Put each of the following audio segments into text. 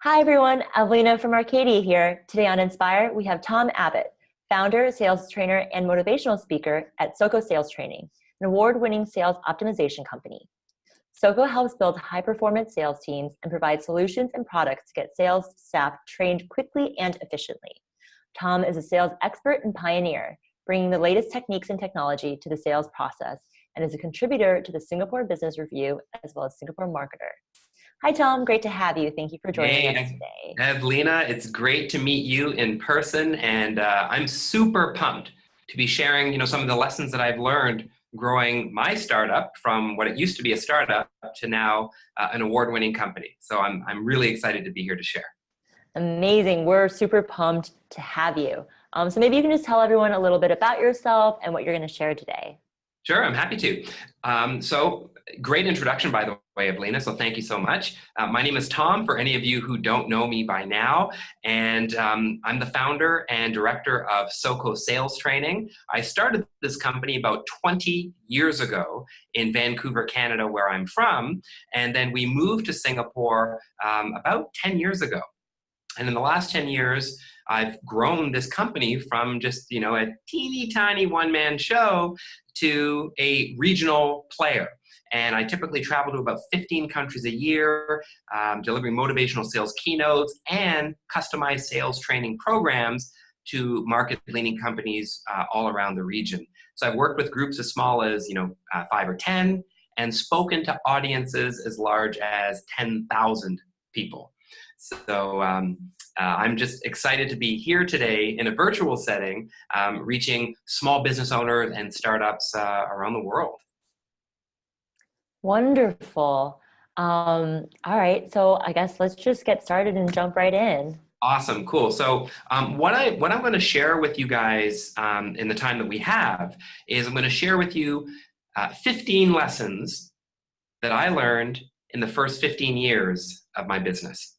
Hi everyone, Evelina from Arcadier here. Today on Inspire, we have Tom Abbott, founder, sales trainer, and motivational speaker at SOCO Sales Training, an award-winning sales optimization company. SOCO helps build high-performance sales teams and provide solutions and products to get sales staff trained quickly and efficiently. Tom is a sales expert and pioneer, bringing the latest techniques and technology to the sales process, and is a contributor to the Singapore Business Review as well as Singapore Marketer. Hi, Tom. Great to have you. Thank you for joining us today. Evelina, it's great to meet you in person, and I'm super pumped to be sharing, some of the lessons that I've learned growing my startup from what it used to be a startup to now an award-winning company. So I'm really excited to be here to share. Amazing. We're super pumped to have you. So maybe you can just tell everyone a little bit about yourself and what you're going to share today. Sure, I'm happy to. So great introduction, by the way, Evelina, so thank you so much. My name is Tom, for any of you who don't know me by now, and I'm the founder and director of SOCO Sales Training. I started this company about 20 years ago in Vancouver, Canada, where I'm from, and then we moved to Singapore about 10 years ago. And in the last 10 years, I've grown this company from just, a teeny tiny one-man show to a regional player. And I typically travel to about 15 countries a year, delivering motivational sales keynotes and customized sales training programs to market-leading companies all around the region. So I've worked with groups as small as, 5 or 10, and spoken to audiences as large as 10,000 people. So I'm just excited to be here today in a virtual setting, reaching small business owners and startups around the world. Wonderful. All right. So I guess let's just get started and jump right in. Awesome. Cool. So what I'm going to share with you guys in the time that we have is I'm going to share with you 15 lessons that I learned in the first 15 years of my business.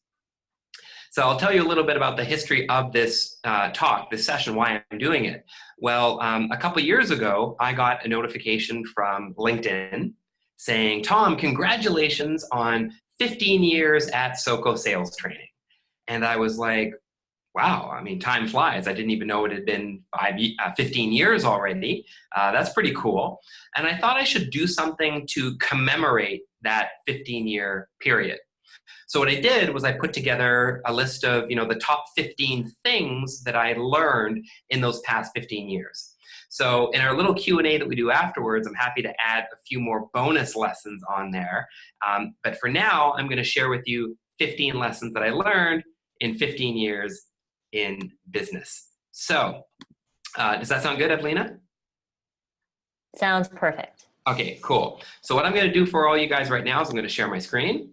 So I'll tell you a little bit about the history of this this session, why I'm doing it. Well, a couple years ago, I got a notification from LinkedIn saying, Tom, congratulations on 15 years at SOCO Sales Training. And I was like, wow, time flies. I didn't even know it had been 15 years already. That's pretty cool. And I thought I should do something to commemorate that 15-year period. So what I did was I put together a list of, the top 15 things that I learned in those past 15 years. So in our little Q&A that we do afterwards, I'm happy to add a few more bonus lessons on there. But for now, I'm going to share with you 15 lessons that I learned in 15 years in business. So does that sound good, Evelina? Sounds perfect. Okay, cool. So what I'm going to do for all you guys right now is I'm going to share my screen.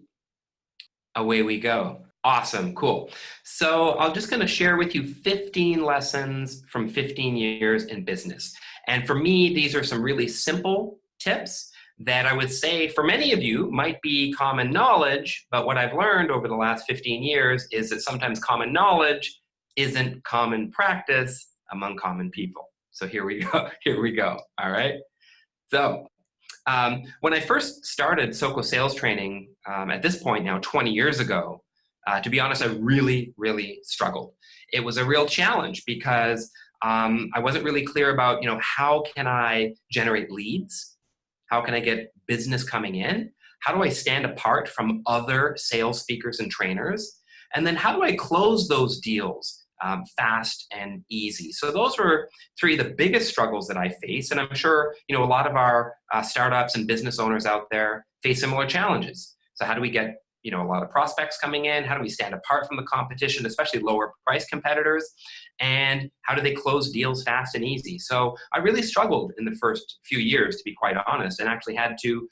Away we go. Awesome, cool. So I'm just going to share with you 15 lessons from 15 years in business. And for me, these are some really simple tips that I would say for many of you might be common knowledge, but what I've learned over the last 15 years is that sometimes common knowledge isn't common practice among common people. So here we go. All right. So when I first started SOCO Sales Training, at this point now, 20 years ago, to be honest, I really, really struggled. It was a real challenge because I wasn't really clear about, how can I generate leads? How can I get business coming in? How do I stand apart from other sales speakers and trainers? And then how do I close those deals fast and easy? So those were three of the biggest struggles that I face. And I'm sure, a lot of our startups and business owners out there face similar challenges. So how do we get, a lot of prospects coming in? How do we stand apart from the competition, especially lower price competitors? And how do they close deals fast and easy? So I really struggled in the first few years, to be quite honest, and actually had to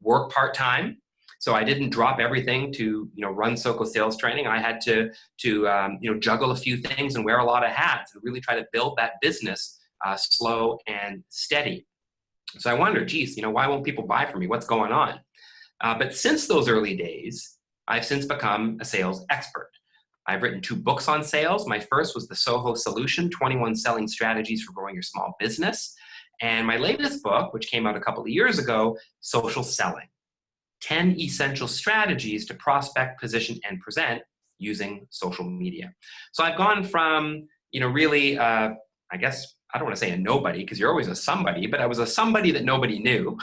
work part-time. So I didn't drop everything to, run SOCO Sales Training. I had to juggle a few things and wear a lot of hats and really try to build that business slow and steady. So I wondered, geez, why won't people buy from me? What's going on? But since those early days, I've since become a sales expert. I've written 2 books on sales. My first was The SOHO Solution, 21 Selling Strategies for Growing Your Small Business. And my latest book, which came out a couple of years ago, Social Selling. 10 essential strategies to prospect, position, and present using social media. So I've gone from, really, I guess, I don't want to say a nobody because you're always a somebody, but I was a somebody that nobody knew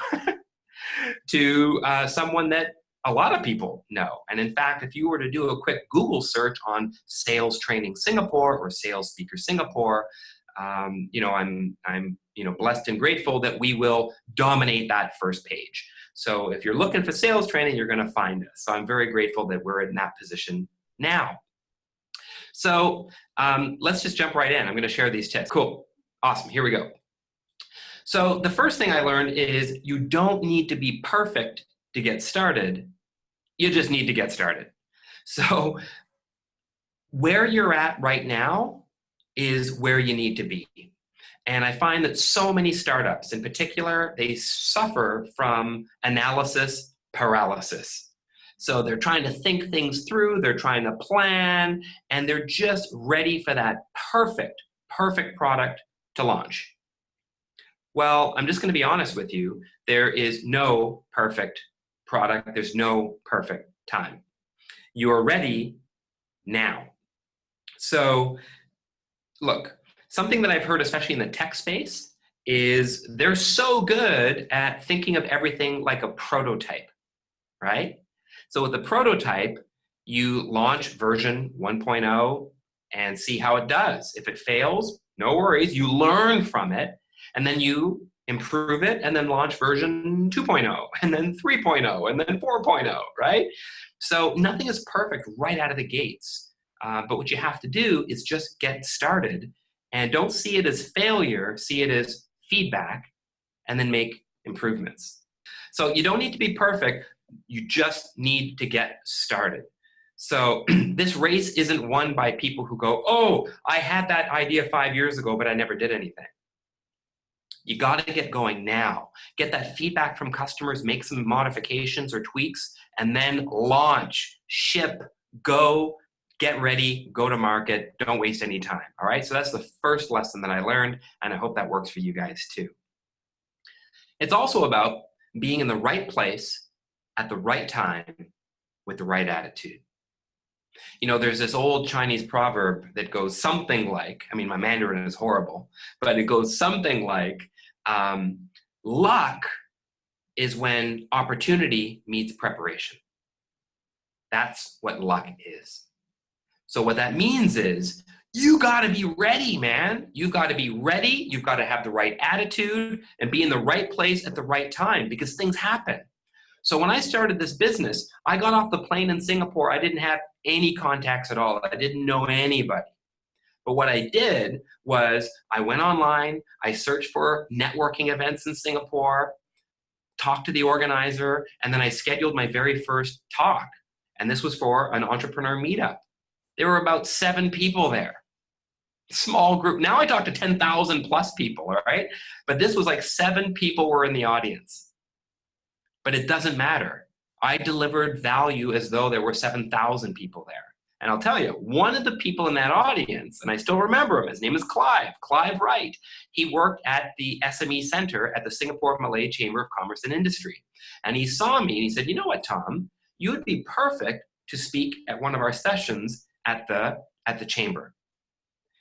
to someone that a lot of people know. And in fact, if you were to do a quick Google search on sales training Singapore or sales speaker Singapore, I'm blessed and grateful that we will dominate that first page. So if you're looking for sales training, you're going to find us. So I'm very grateful that we're in that position now. So let's just jump right in. I'm going to share these tips. Cool. Awesome. Here we go. So the first thing I learned is you don't need to be perfect to get started. You just need to get started. So where you're at right now is where you need to be. And I find that so many startups in particular, they suffer from analysis paralysis. So they're trying to think things through, they're trying to plan, and they're just ready for that perfect product to launch. Well, I'm just going to be honest with you. There is no perfect product. There's no perfect time. You are ready now. So look, something that I've heard, especially in the tech space, is they're so good at thinking of everything like a prototype, right? So with the prototype, you launch version 1.0 and see how it does. If it fails, no worries. You learn from it, and then you improve it, and then launch version 2.0, and then 3.0, and then 4.0, right? So nothing is perfect right out of the gates. But what you have to do is just get started, and don't see it as failure, see it as feedback, and then make improvements. So you don't need to be perfect, you just need to get started. So this race isn't won by people who go, oh, I had that idea 5 years ago, but I never did anything. You got to get going now. Get that feedback from customers, make some modifications or tweaks, and then launch, ship, go, get ready, go to market. Don't waste any time. All right. So that's the first lesson that I learned, and I hope that works for you guys too. It's also about being in the right place at the right time with the right attitude. There's this old Chinese proverb that goes something like, my Mandarin is horrible, but it goes something like, luck is when opportunity meets preparation. That's what luck is. So what that means is you got to be ready, man. You got to be ready. You've got to have the right attitude and be in the right place at the right time, because things happen. So when I started this business, I got off the plane in Singapore. I didn't have any contacts at all. I didn't know anybody. But what I did was I went online, I searched for networking events in Singapore, talked to the organizer, and then I scheduled my very first talk. And this was for an entrepreneur meetup. There were about 7 people there. Small group. Now I talk to 10,000 plus people, all right? But this was like 7 people were in the audience. But it doesn't matter. I delivered value as though there were 7,000 people there. And I'll tell you, one of the people in that audience, and I still remember him, his name is Clive Wright. He worked at the SME Center at the Singapore Malay Chamber of Commerce and Industry. And he saw me and he said, you know what, Tom, you would be perfect to speak at one of our sessions at the chamber.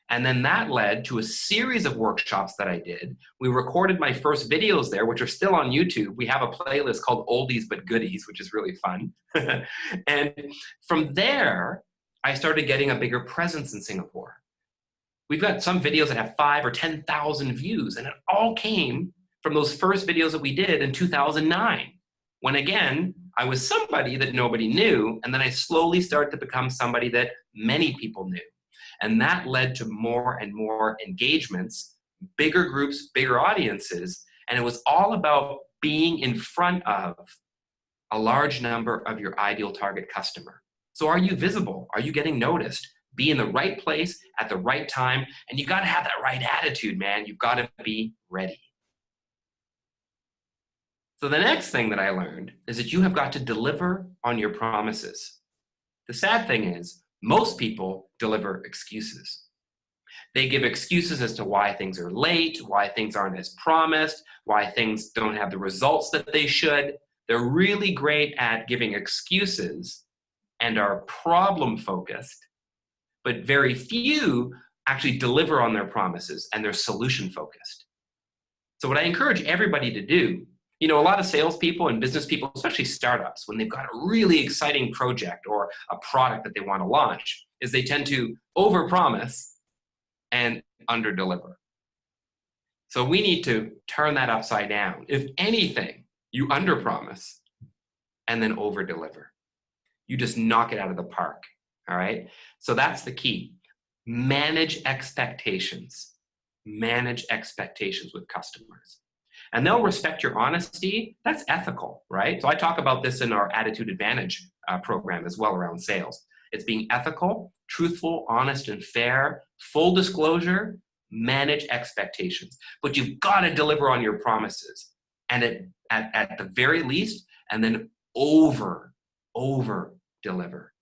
And then that led to a series of workshops that I did. We recorded my first videos there, which are still on YouTube. We have a playlist called Oldies But Goodies, which is really fun. And from there, I started getting a bigger presence in Singapore. We've got some videos that have 5,000 or 10,000 views, and it all came from those first videos that we did in 2009, when again, I was somebody that nobody knew, and then I slowly started to become somebody that many people knew. And that led to more and more engagements, bigger groups, bigger audiences, and it was all about being in front of a large number of your ideal target customer. So are you visible? Are you getting noticed? Be in the right place at the right time, and you got to have that right attitude, man. You've got to be ready. So the next thing that I learned is that you have got to deliver on your promises. The sad thing is, most people deliver excuses. They give excuses as to why things are late, why things aren't as promised, why things don't have the results that they should. They're really great at giving excuses and are problem focused, but very few actually deliver on their promises and they're solution focused. So what I encourage everybody to do, a lot of salespeople and business people, especially startups, when they've got a really exciting project or a product that they want to launch, is they tend to overpromise and underdeliver. So we need to turn that upside down. If anything, you underpromise and then overdeliver. You just knock it out of the park, all right? So that's the key. Manage expectations. Manage expectations with customers. And they'll respect your honesty. That's ethical, right? So I talk about this in our Attitude Advantage program as well around sales. It's being ethical, truthful, honest, and fair, full disclosure, manage expectations. But you've got to deliver on your promises. And at the very least, and then over deliver.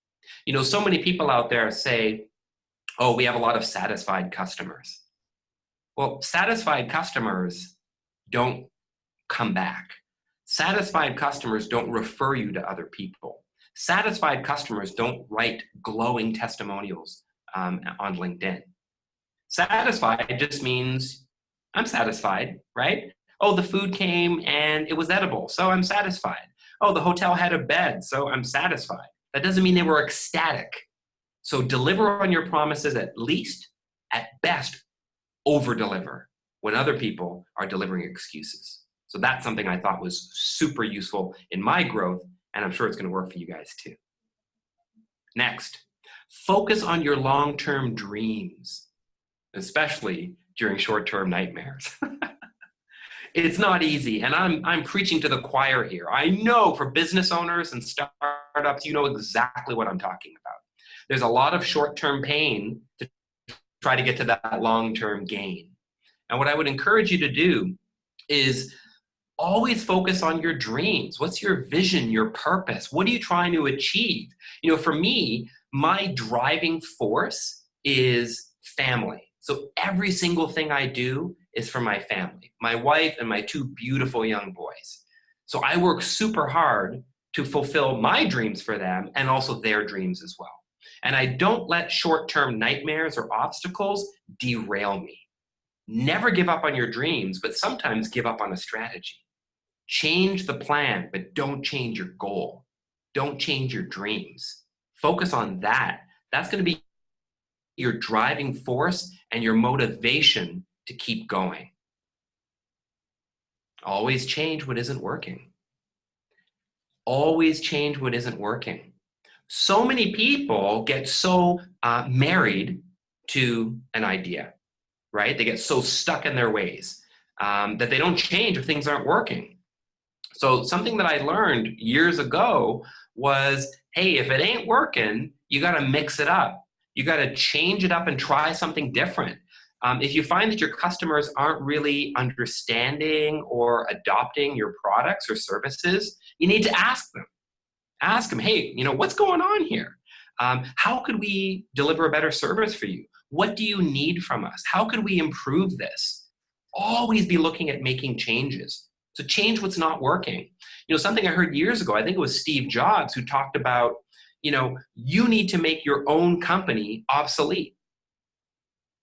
So many people out there say, oh, we have a lot of satisfied customers. Well, satisfied customers don't come back. Satisfied customers don't refer you to other people. Satisfied customers don't write glowing testimonials on LinkedIn. Satisfied just means I'm satisfied, right? Oh, the food came and it was edible, so I'm satisfied. Oh, the hotel had a bed, so I'm satisfied. That doesn't mean they were ecstatic. So deliver on your promises at least, at best, over-deliver when other people are delivering excuses. So that's something I thought was super useful in my growth, and I'm sure it's going to work for you guys too. Next, focus on your long-term dreams, especially during short-term nightmares. It's not easy, and I'm preaching to the choir here. I know for business owners and startups, you know exactly what I'm talking about. There's a lot of short-term pain to try to get to that long-term gain. And what I would encourage you to do is always focus on your dreams. What's your vision, your purpose? What are you trying to achieve? For me, my driving force is family. So every single thing I do is for my family, my wife and my two beautiful young boys. So I work super hard to fulfill my dreams for them and also their dreams as well. And I don't let short-term nightmares or obstacles derail me. Never give up on your dreams, but sometimes give up on a strategy. Change the plan, but don't change your goal. Don't change your dreams. Focus on that. That's going to be your driving force and your motivation to keep going. Always change what isn't working. Always change what isn't working. So many people get so married to an idea, right? They get so stuck in their ways that they don't change if things aren't working. So something that I learned years ago was, hey, if it ain't working, you got to mix it up. You got to change it up and try something different. If you find that your customers aren't really understanding or adopting your products or services, you need to ask them. Ask them, hey, what's going on here? How could we deliver a better service for you? What do you need from us? How could we improve this? Always be looking at making changes. So change what's not working. Something I heard years ago, I think it was Steve Jobs who talked about, you need to make your own company obsolete.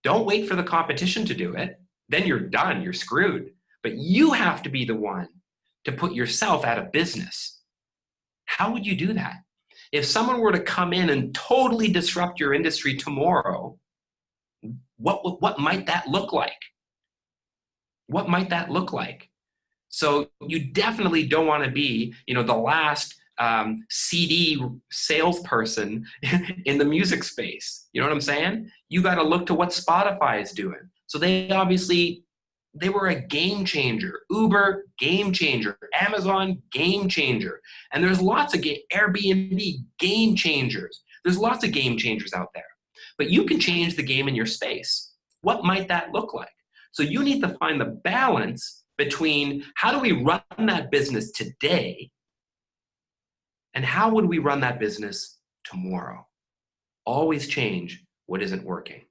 Don't wait for the competition to do it. Then you're done, you're screwed. But you have to be the one to put yourself out of business. How would you do that? If someone were to come in and totally disrupt your industry tomorrow, what might that look like? What might that look like? So you definitely don't want to be, the last CD salesperson in the music space. You know what I'm saying? You got to look to what Spotify is doing. So they were a game changer. Uber, game changer. Amazon, game changer. And there's lots of Airbnb, game changers. There's lots of game changers out there. But you can change the game in your space. What might that look like? So you need to find the balance between how do we run that business today and how would we run that business tomorrow? Always change what isn't working.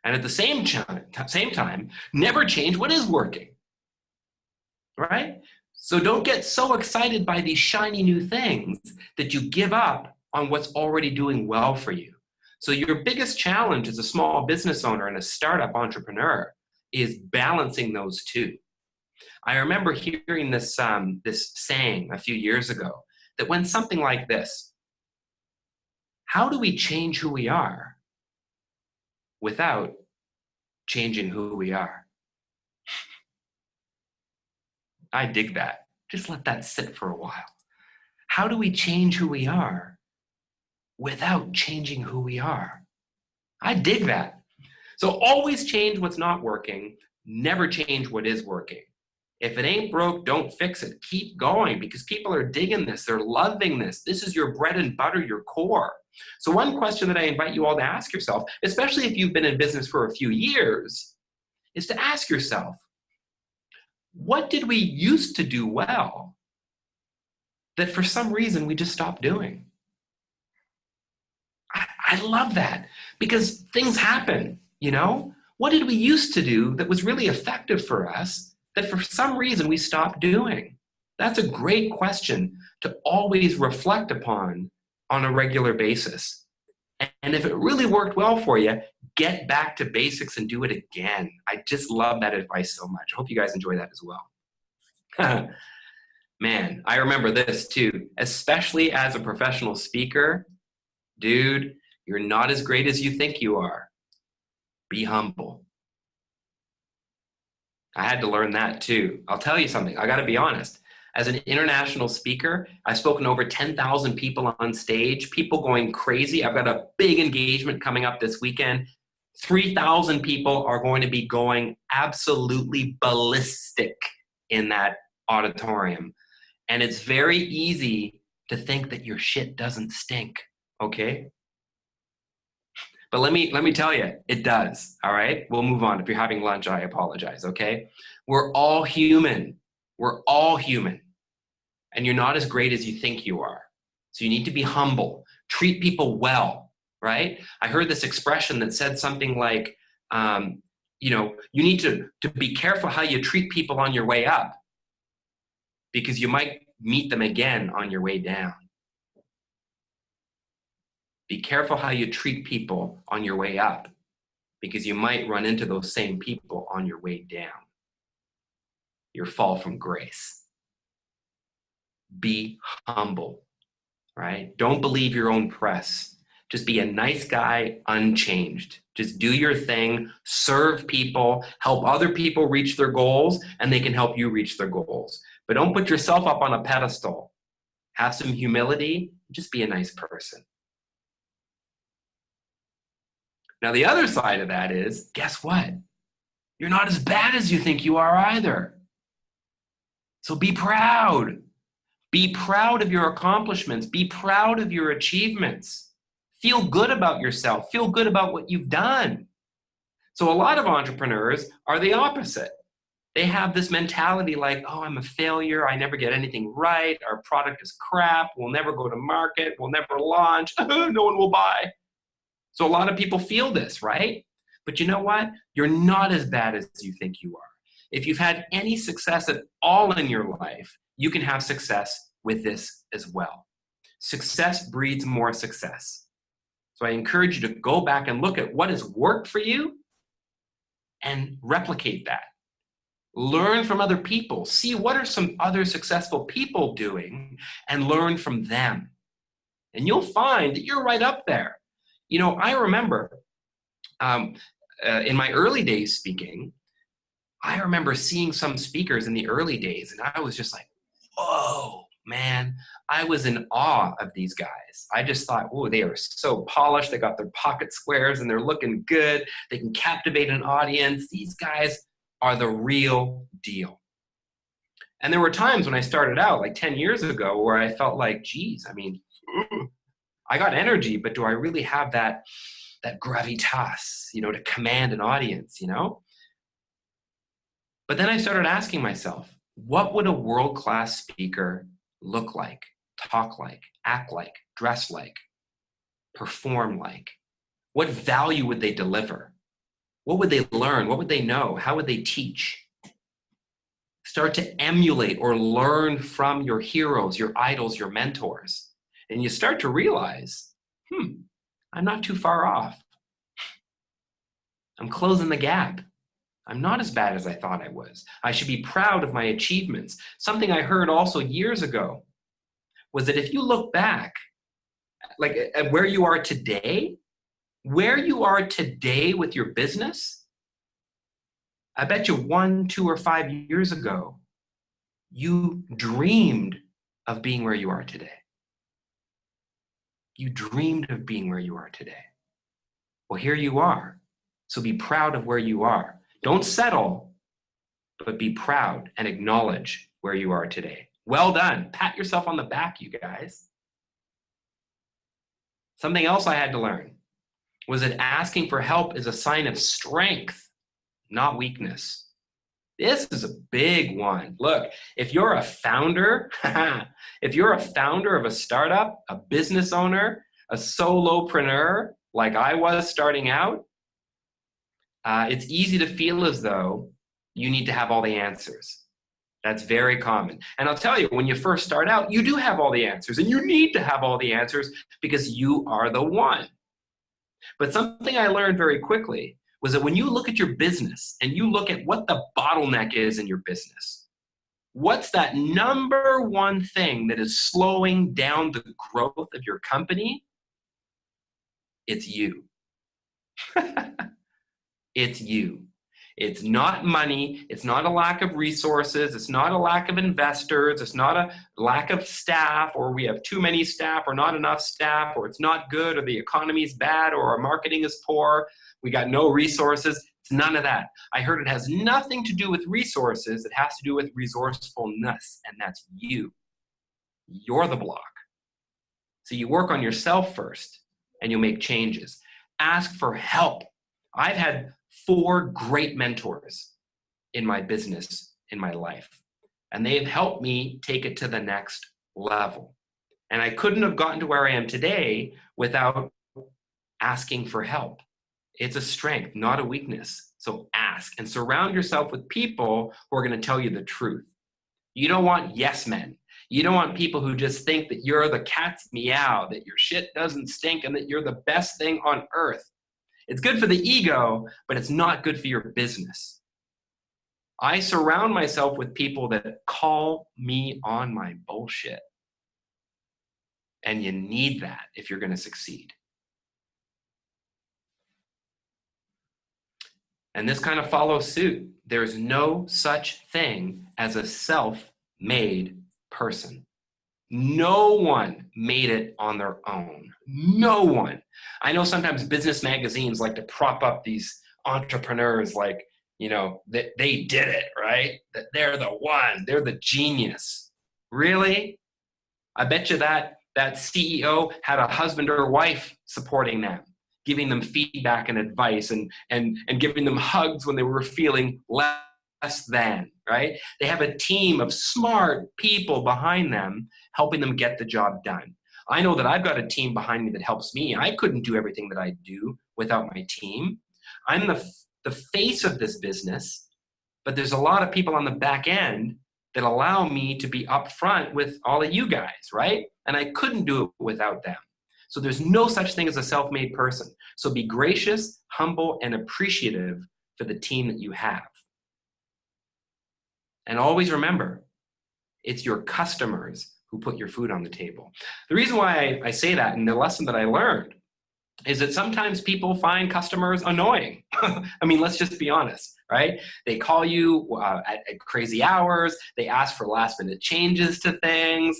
And at the same time, never change what is working, right? So don't get so excited by these shiny new things that you give up on what's already doing well for you. So your biggest challenge as a small business owner and a startup entrepreneur is balancing those two. I remember hearing this saying a few years ago that went something like this: how do we change who we are without changing who we are? I dig that. Just let that sit for a while. How do we change who we are without changing who we are? I dig that. So always change what's not working. Never change what is working. If it ain't broke, don't fix it. Keep going, because people are digging this. They're loving this. This is your bread and butter, your core. So one question that I invite you all to ask yourself, especially if you've been in business for a few years, is to ask yourself, what did we used to do well that for some reason we just stopped doing? I love that, because things happen, you know? What did we used to do that was really effective for us that for some reason we stopped doing? That's a great question to always reflect upon on a regular basis. And if it really worked well for you, get back to basics and do it again. I just love that advice so much. I hope you guys enjoy that as well. Man, I remember this too, especially as a professional speaker. Dude, you're not as great as you think you are. Be humble. I had to learn that too. I'll tell you something. I got to be honest. As an international speaker, I've spoken to over 10,000 people on stage, people going crazy. I've got a big engagement coming up this weekend. 3,000 people are going to be going absolutely ballistic in that auditorium. And it's very easy to think that your shit doesn't stink, okay? But let me tell you, it does, all right? We'll move on. If you're having lunch, I apologize, okay? We're all human. We're all human. And you're not as great as you think you are. So you need to be humble. Treat people well, right? I heard this expression that said something like, you need to be careful how you treat people on your way up, because you might meet them again on your way down. Be careful how you treat people on your way up, because you might run into those same people on your way down. Your fall from grace. Be humble, right? Don't believe your own press. Just be a nice guy, unchanged. Just do your thing, serve people, help other people reach their goals, and they can help you reach their goals. But don't put yourself up on a pedestal. Have some humility, just be a nice person. Now, the other side of that is, guess what? You're not as bad as you think you are either. So be proud. Be proud of your accomplishments. Be proud of your achievements. Feel good about yourself. Feel good about what you've done. So a lot of entrepreneurs are the opposite. They have this mentality like, oh, I'm a failure. I never get anything right. Our product is crap. We'll never go to market. We'll never launch. No one will buy. So a lot of people feel this, right? But you know what? You're not as bad as you think you are. If you've had any success at all in your life, you can have success with this as well. Success breeds more success. So I encourage you to go back and look at what has worked for you and replicate that. Learn from other people. See what are some other successful people doing and learn from them. And you'll find that you're right up there. You know, I remember in my early days speaking, I remember seeing some speakers in the early days, and I was just like, whoa, man. I was in awe of these guys. I just thought, oh, they are so polished. They got their pocket squares, and they're looking good. They can captivate an audience. These guys are the real deal. And there were times when I started out, like 10 years ago, where I felt like, geez, I mean, I got energy, but do I really have that gravitas, to command an audience, But then I started asking myself, what would a world-class speaker look like, talk like, act like, dress like, perform like? What value would they deliver? What would they learn? What would they know? How would they teach? Start to emulate or learn from your heroes, your idols, your mentors. And you start to realize, I'm not too far off. I'm closing the gap. I'm not as bad as I thought I was. I should be proud of my achievements. Something I heard also years ago was that if you look back, like at where you are today with your business, I bet you 1, 2, or 5 years ago, you dreamed of being where you are today. You dreamed of being where you are today. Well, here you are. So be proud of where you are. Don't settle, but be proud and acknowledge where you are today. Well done. Pat yourself on the back, you guys. Something else I had to learn was that asking for help is a sign of strength, not weakness. This is a big one. Look, if you're a founder, if you're a founder of a startup, a business owner, a solopreneur, like I was starting out, it's easy to feel as though you need to have all the answers. That's very common. And I'll tell you, when you first start out, you do have all the answers, and you need to have all the answers because you are the one. But something I learned very quickly was that when you look at your business and you look at what the bottleneck is in your business, what's that number one thing that is slowing down the growth of your company? It's you. It's you. It's not money. It's not a lack of resources. It's not a lack of investors. It's not a lack of staff, or we have too many staff or not enough staff, or it's not good, or the economy's bad, or our marketing is poor. We got no resources. It's none of that. I heard it has nothing to do with resources. It has to do with resourcefulness, and that's you. You're the block. So you work on yourself first, and you'll make changes. Ask for help. I've had 4 great mentors in my business, in my life, and they've helped me take it to the next level. And I couldn't have gotten to where I am today without asking for help. It's a strength, not a weakness. So ask and surround yourself with people who are going to tell you the truth. You don't want yes men. You don't want people who just think that you're the cat's meow, that your shit doesn't stink, and that you're the best thing on earth. It's good for the ego, but it's not good for your business. I surround myself with people that call me on my bullshit. And you need that if you're going to succeed. And this kind of follows suit. There's no such thing as a self-made person. No one made it on their own. No one. I know sometimes business magazines like to prop up these entrepreneurs like, you know, that they did it, right? That they're the one, they're the genius. Really? I bet you that CEO had a husband or wife supporting them, giving them feedback and advice and giving them hugs when they were feeling less than, right? They have a team of smart people behind them helping them get the job done. I know that I've got a team behind me that helps me. I couldn't do everything that I do without my team. I'm the face of this business, but there's a lot of people on the back end that allow me to be upfront with all of you guys, right? And I couldn't do it without them. So there's no such thing as a self-made person. So be gracious, humble, and appreciative for the team that you have. And always remember, it's your customers who put your food on the table. The reason why I say that, and the lesson that I learned, is that sometimes people find customers annoying. I mean, let's just be honest, right? They call you at crazy hours. They ask for last minute changes to things.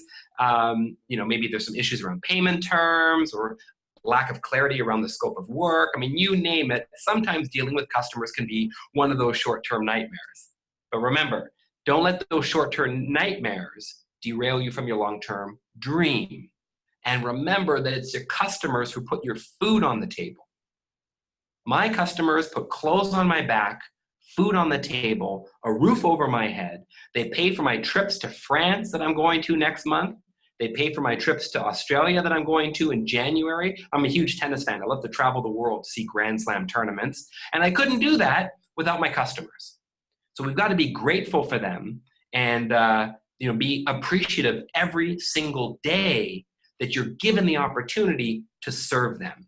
Maybe there's some issues around payment terms or lack of clarity around the scope of work. I mean, you name it. Sometimes dealing with customers can be one of those short-term nightmares. But remember, don't let those short-term nightmares derail you from your long-term dream. And remember that it's your customers who put your food on the table. My customers put clothes on my back, food on the table, a roof over my head. They pay for my trips to France that I'm going to next month. They pay for my trips to Australia that I'm going to in January. I'm a huge tennis fan. I love to travel the world to see Grand Slam tournaments. And I couldn't do that without my customers. So we've got to be grateful for them and be appreciative every single day that you're given the opportunity to serve them,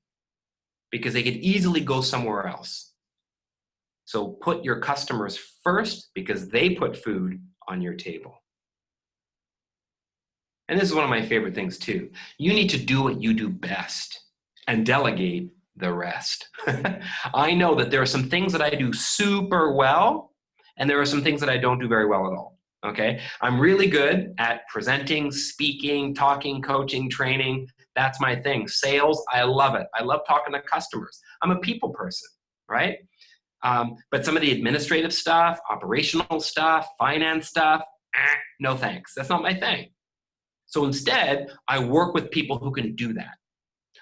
because they could easily go somewhere else. So put your customers first, because they put food on your table. And this is one of my favorite things too. You need to do what you do best and delegate the rest. I know that there are some things that I do super well, and there are some things that I don't do very well at all. Okay? I'm really good at presenting, speaking, talking, coaching, training. That's my thing. Sales, I love it. I love talking to customers. I'm a people person, right? But some of the administrative stuff, operational stuff, finance stuff, no thanks. That's not my thing. So instead, I work with people who can do that.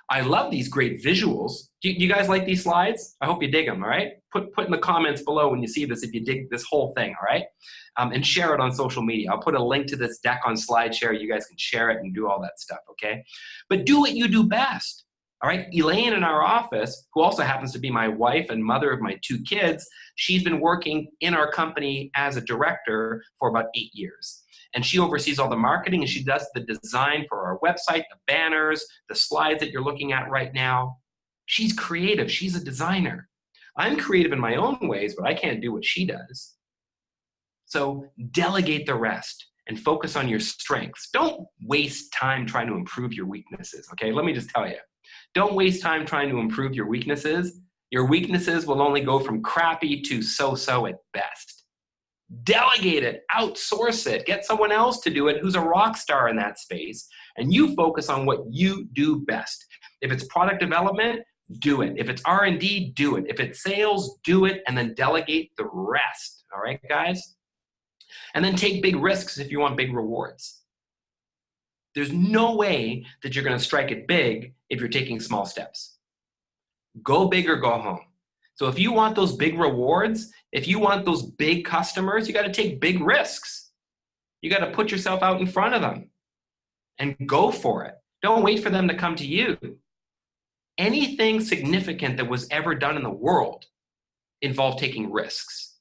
I love these great visuals. Do you guys like these slides? I hope you dig them, all right? Put in the comments below when you see this if you dig this whole thing, all right? And share it on social media. I'll put a link to this deck on SlideShare. You guys can share it and do all that stuff, okay? But do what you do best, all right? Elaine in our office, who also happens to be my wife and mother of my 2 kids, she's been working in our company as a director for about 8 years. And she oversees all the marketing, and she does the design for our website, the banners, the slides that you're looking at right now. She's creative. She's a designer. I'm creative in my own ways, but I can't do what she does. So delegate the rest and focus on your strengths. Don't waste time trying to improve your weaknesses, okay? Let me just tell you. Don't waste time trying to improve your weaknesses. Your weaknesses will only go from crappy to so-so at best. Delegate it, outsource it, get someone else to do it who's a rock star in that space, and you focus on what you do best. If it's product development, do it. If it's R&D, do it. If it's sales, do it, and then delegate the rest. All right, guys? And then take big risks if you want big rewards. There's no way that you're going to strike it big if you're taking small steps. Go big or go home. So if you want those big rewards, if you want those big customers, you got to take big risks. You got to put yourself out in front of them and go for it. Don't wait for them to come to you. Anything significant that was ever done in the world involved taking risks.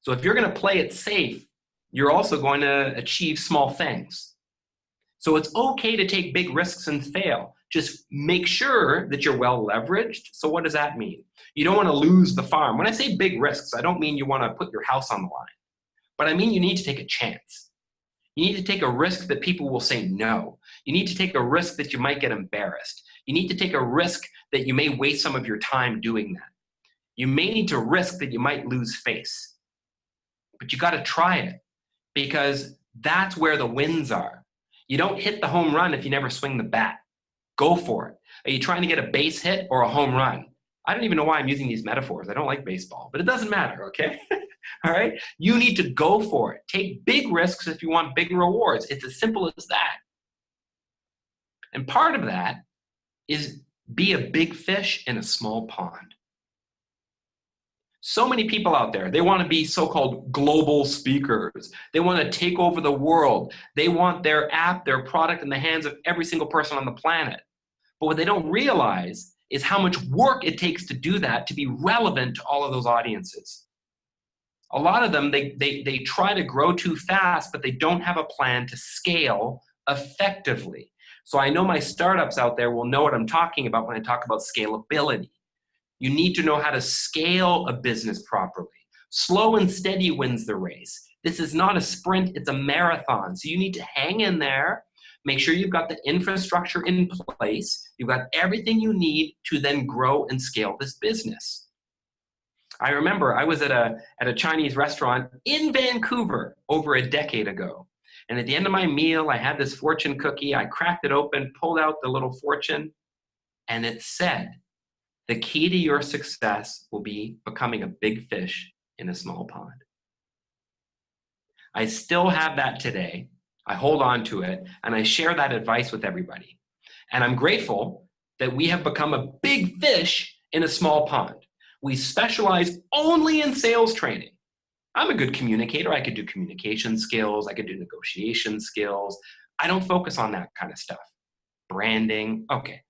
So if you're going to play it safe, you're also going to achieve small things. So it's okay to take big risks and fail. Just make sure that you're well leveraged. So what does that mean? You don't want to lose the farm. When I say big risks, I don't mean you want to put your house on the line, but I mean you need to take a chance. You need to take a risk that people will say no. You need to take a risk that you might get embarrassed. You need to take a risk that you may waste some of your time doing that. You may need to risk that you might lose face, but you got to try it, because that's where the wins are. You don't hit the home run if you never swing the bat. Go for it. Are you trying to get a base hit or a home run? I don't even know why I'm using these metaphors. I don't like baseball, but it doesn't matter, okay? All right? You need to go for it. Take big risks if you want big rewards. It's as simple as that. And part of that is be a big fish in a small pond. So many people out there, they want to be so-called global speakers. They want to take over the world. They want their app, their product in the hands of every single person on the planet. But what they don't realize is how much work it takes to do that, to be relevant to all of those audiences. A lot of them, they try to grow too fast, but they don't have a plan to scale effectively. So I know my startups out there will know what I'm talking about when I talk about scalability. You need to know how to scale a business properly. Slow and steady wins the race. This is not a sprint, it's a marathon. So you need to hang in there, make sure you've got the infrastructure in place, you've got everything you need to then grow and scale this business. I remember I was at a Chinese restaurant in Vancouver over a decade ago. And at the end of my meal, I had this fortune cookie. I cracked it open, pulled out the little fortune, and it said, the key to your success will be becoming a big fish in a small pond. I still have that today. I hold on to it, and I share that advice with everybody. And I'm grateful that we have become a big fish in a small pond. We specialize only in sales training. I'm a good communicator. I could do communication skills. I could do negotiation skills. I don't focus on that kind of stuff. Branding, okay.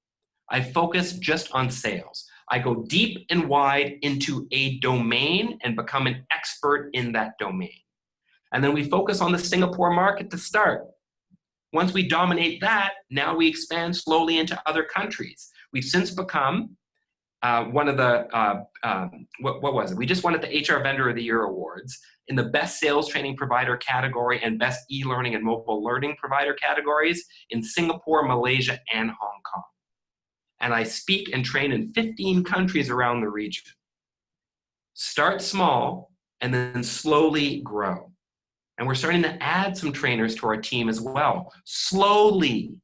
I focus just on sales. I go deep and wide into a domain and become an expert in that domain. And then we focus on the Singapore market to start. Once we dominate that, now we expand slowly into other countries. We've since become one of the, what was it? We just won at the HR Vendor of the Year Awards in the Best Sales Training Provider category and Best E-Learning and Mobile Learning Provider categories in Singapore, Malaysia, and Hong Kong. And I speak and train in 15 countries around the region. Start small and then slowly grow. And we're starting to add some trainers to our team as well. Slowly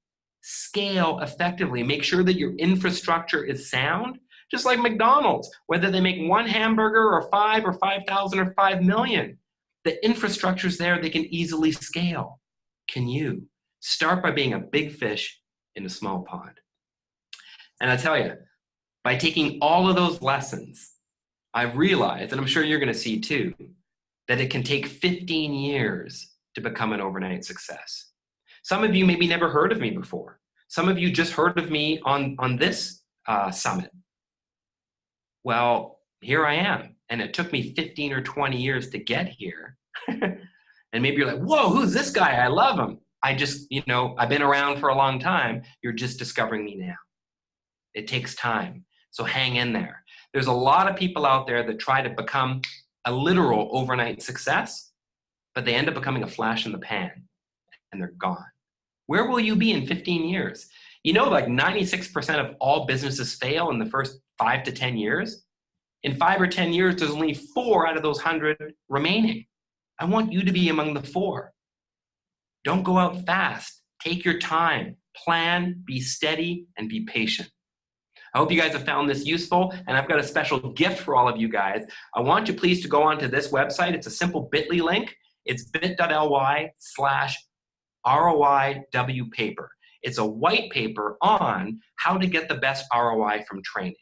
scale effectively. Make sure that your infrastructure is sound, just like McDonald's, whether they make 1 hamburger or 5 or 5,000 or 5 million. The infrastructure's there, they can easily scale. Can you? Start by being a big fish in a small pond. And I tell you, by taking all of those lessons, I've realized, and I'm sure you're going to see too, that it can take 15 years to become an overnight success. Some of you maybe never heard of me before. Some of you just heard of me on this summit. Well, here I am. And it took me 15 or 20 years to get here. And maybe you're like, whoa, who's this guy? I love him. I just, I've been around for a long time. You're just discovering me now. It takes time. So hang in there. There's a lot of people out there that try to become a literal overnight success, but they end up becoming a flash in the pan and they're gone. Where will you be in 15 years? Like 96% of all businesses fail in the first 5 to 10 years. In 5 or 10 years, there's only 4 out of those 100 remaining. I want you to be among the 4. Don't go out fast. Take your time. Plan, be steady, and be patient. I hope you guys have found this useful, and I've got a special gift for all of you guys. I want you please to go onto this website. It's a simple bit.ly link. It's bit.ly/ROIW paper. It's a white paper on how to get the best ROI from training.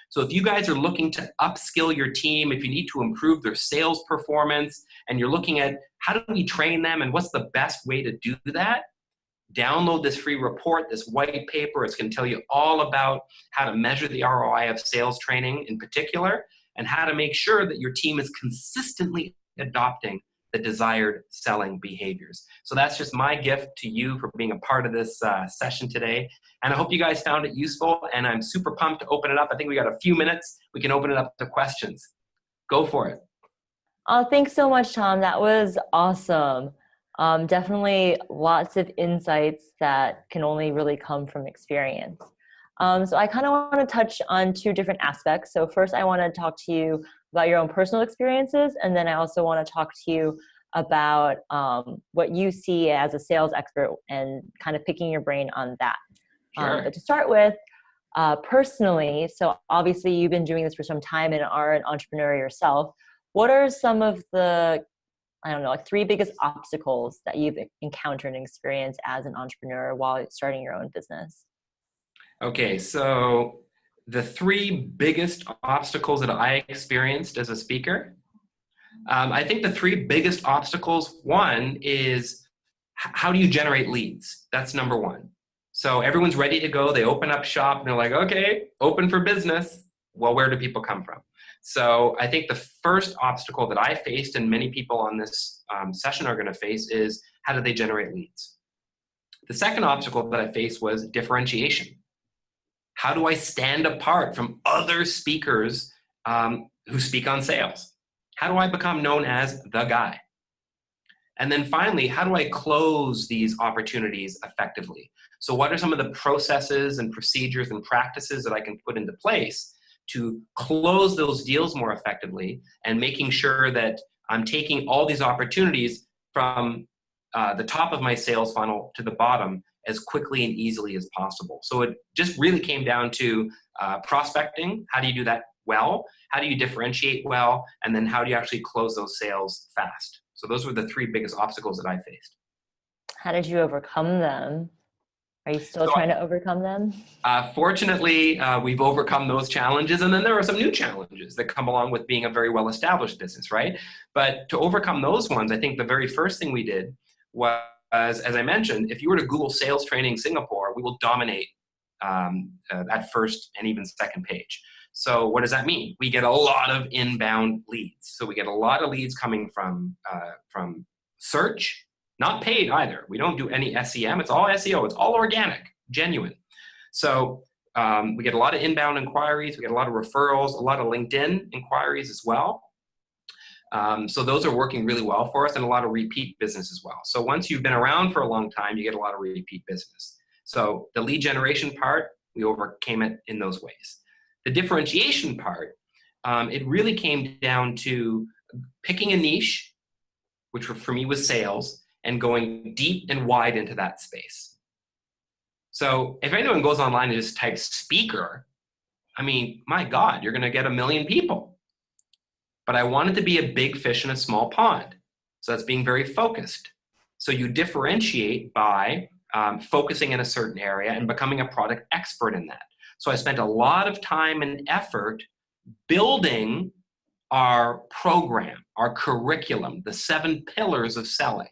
So if you guys are looking to upskill your team, if you need to improve their sales performance, and you're looking at how do we train them and what's the best way to do that, download this free report, this white paper. It's going to tell you all about how to measure the ROI of sales training in particular, and how to make sure that your team is consistently adopting the desired selling behaviors. So that's just my gift to you for being a part of this session today. And I hope you guys found it useful, and I'm super pumped to open it up. I think we got a few minutes. We can open it up to questions. Go for it. Oh, thanks so much, Tom. That was awesome. Definitely lots of insights that can only really come from experience. So I kind of want to touch on 2 different aspects. So first, I want to talk to you about your own personal experiences, and then I also want to talk to you about what you see as a sales expert and kind of picking your brain on that. Sure. But to start with, personally, so obviously you've been doing this for some time and are an entrepreneur yourself. What are some of the 3 biggest obstacles that you've encountered and experienced as an entrepreneur while starting your own business? Okay, so the 3 biggest obstacles that I experienced as a speaker, I think the 3 biggest obstacles, one is how do you generate leads? That's number 1. So everyone's ready to go. They open up shop and they're like, okay, open for business. Well, where do people come from? So I think the first obstacle that I faced, and many people on this session are going to face, is how do they generate leads? The second obstacle that I faced was differentiation. How do I stand apart from other speakers who speak on sales? How do I become known as the guy? And then finally, how do I close these opportunities effectively? So what are some of the processes and procedures and practices that I can put into place to close those deals more effectively, and making sure that I'm taking all these opportunities from the top of my sales funnel to the bottom as quickly and easily as possible. So it just really came down to prospecting. How do you do that well? How do you differentiate well? And then how do you actually close those sales fast? So those were the 3 biggest obstacles that I faced. How did you overcome them? Are you still trying to overcome them? Fortunately, we've overcome those challenges, and then there are some new challenges that come along with being a very well-established business, right? But to overcome those ones, I think the very first thing we did was, as I mentioned, if you were to Google sales training Singapore, we will dominate that first and even second page. So what does that mean? We get a lot of inbound leads. So we get a lot of leads coming from search, not paid either. We don't do any SEM. It's all SEO. It's all organic, genuine. So we get a lot of inbound inquiries. We get a lot of referrals, a lot of LinkedIn inquiries as well. So those are working really well for us, and a lot of repeat business as well. So once you've been around for a long time, you get a lot of repeat business. So the lead generation part, we overcame it in those ways. The differentiation part, it really came down to picking a niche, which for me was sales, and going deep and wide into that space. So if anyone goes online and just types speaker, I mean, my God, you're going to get 1 million people. But I wanted to be a big fish in a small pond. So that's being very focused. So you differentiate by focusing in a certain area and becoming a product expert in that. So I spent a lot of time and effort building our program, our curriculum, the 7 pillars of selling,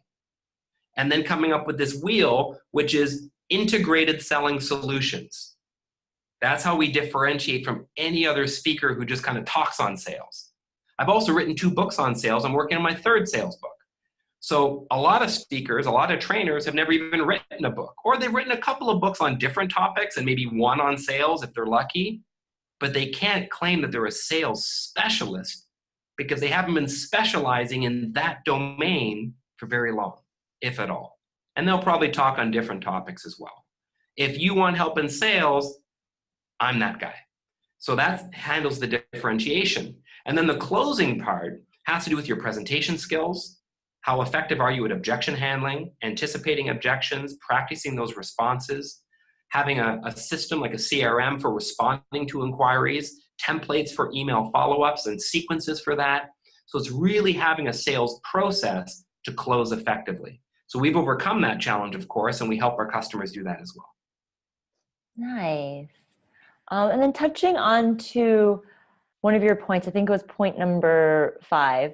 and then coming up with this wheel, which is integrated selling solutions. That's how we differentiate from any other speaker who just kind of talks on sales. I've also written 2 books on sales. I'm working on my 3rd sales book. So a lot of speakers, a lot of trainers have never even written a book, or they've written a couple of books on different topics and maybe one on sales if they're lucky, but they can't claim that they're a sales specialist because they haven't been specializing in that domain for very long, if at all. And they'll probably talk on different topics as well. If you want help in sales, I'm that guy. So that handles the differentiation. And then the closing part has to do with your presentation skills. How effective are you at objection handling, anticipating objections, practicing those responses, having a system like a CRM for responding to inquiries, templates for email follow-ups and sequences for that. So it's really having a sales process to close effectively. So we've overcome that challenge, of course, and we help our customers do that as well. Nice. And then touching on to one of your points, I think it was point number 5,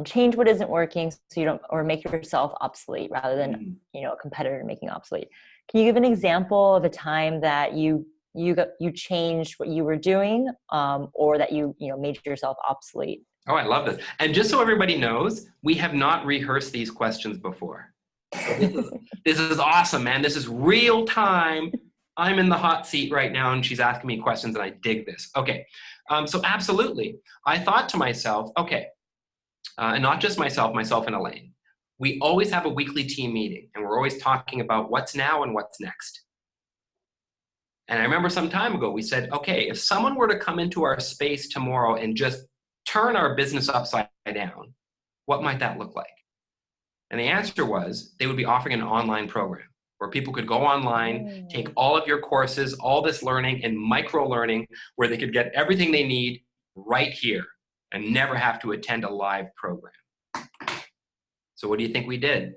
change what isn't working so you don't, or make yourself obsolete rather than, a competitor making obsolete. Can you give an example of a time that you changed what you were doing, or that you made yourself obsolete? Oh, I love this. And just so everybody knows, we have not rehearsed these questions before. This is awesome, man. This is real time. I'm in the hot seat right now, and she's asking me questions, and I dig this. Okay, so absolutely. I thought to myself, okay, and not just myself and Elaine. We always have a weekly team meeting, and we're always talking about what's now and what's next. And I remember some time ago, we said, okay, if someone were to come into our space tomorrow and just turn our business upside down, what might that look like? And the answer was they would be offering an online program where people could go online, take all of your courses, all this learning and micro learning, where they could get everything they need right here and never have to attend a live program. So what do you think we did?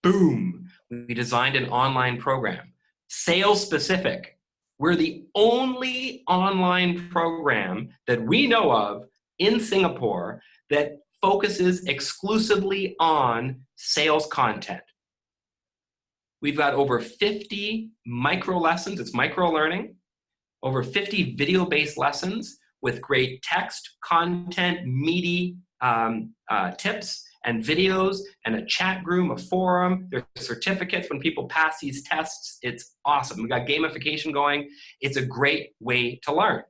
Boom, we designed an online program, sales specific. We're the only online program that we know of in Singapore that focuses exclusively on sales content. We've got over 50 micro lessons, it's micro learning, over 50 video-based lessons with great text, content, meaty tips and videos, and a chat room, a forum. There's certificates when people pass these tests. It's awesome. We've got gamification going. It's a great way to learn.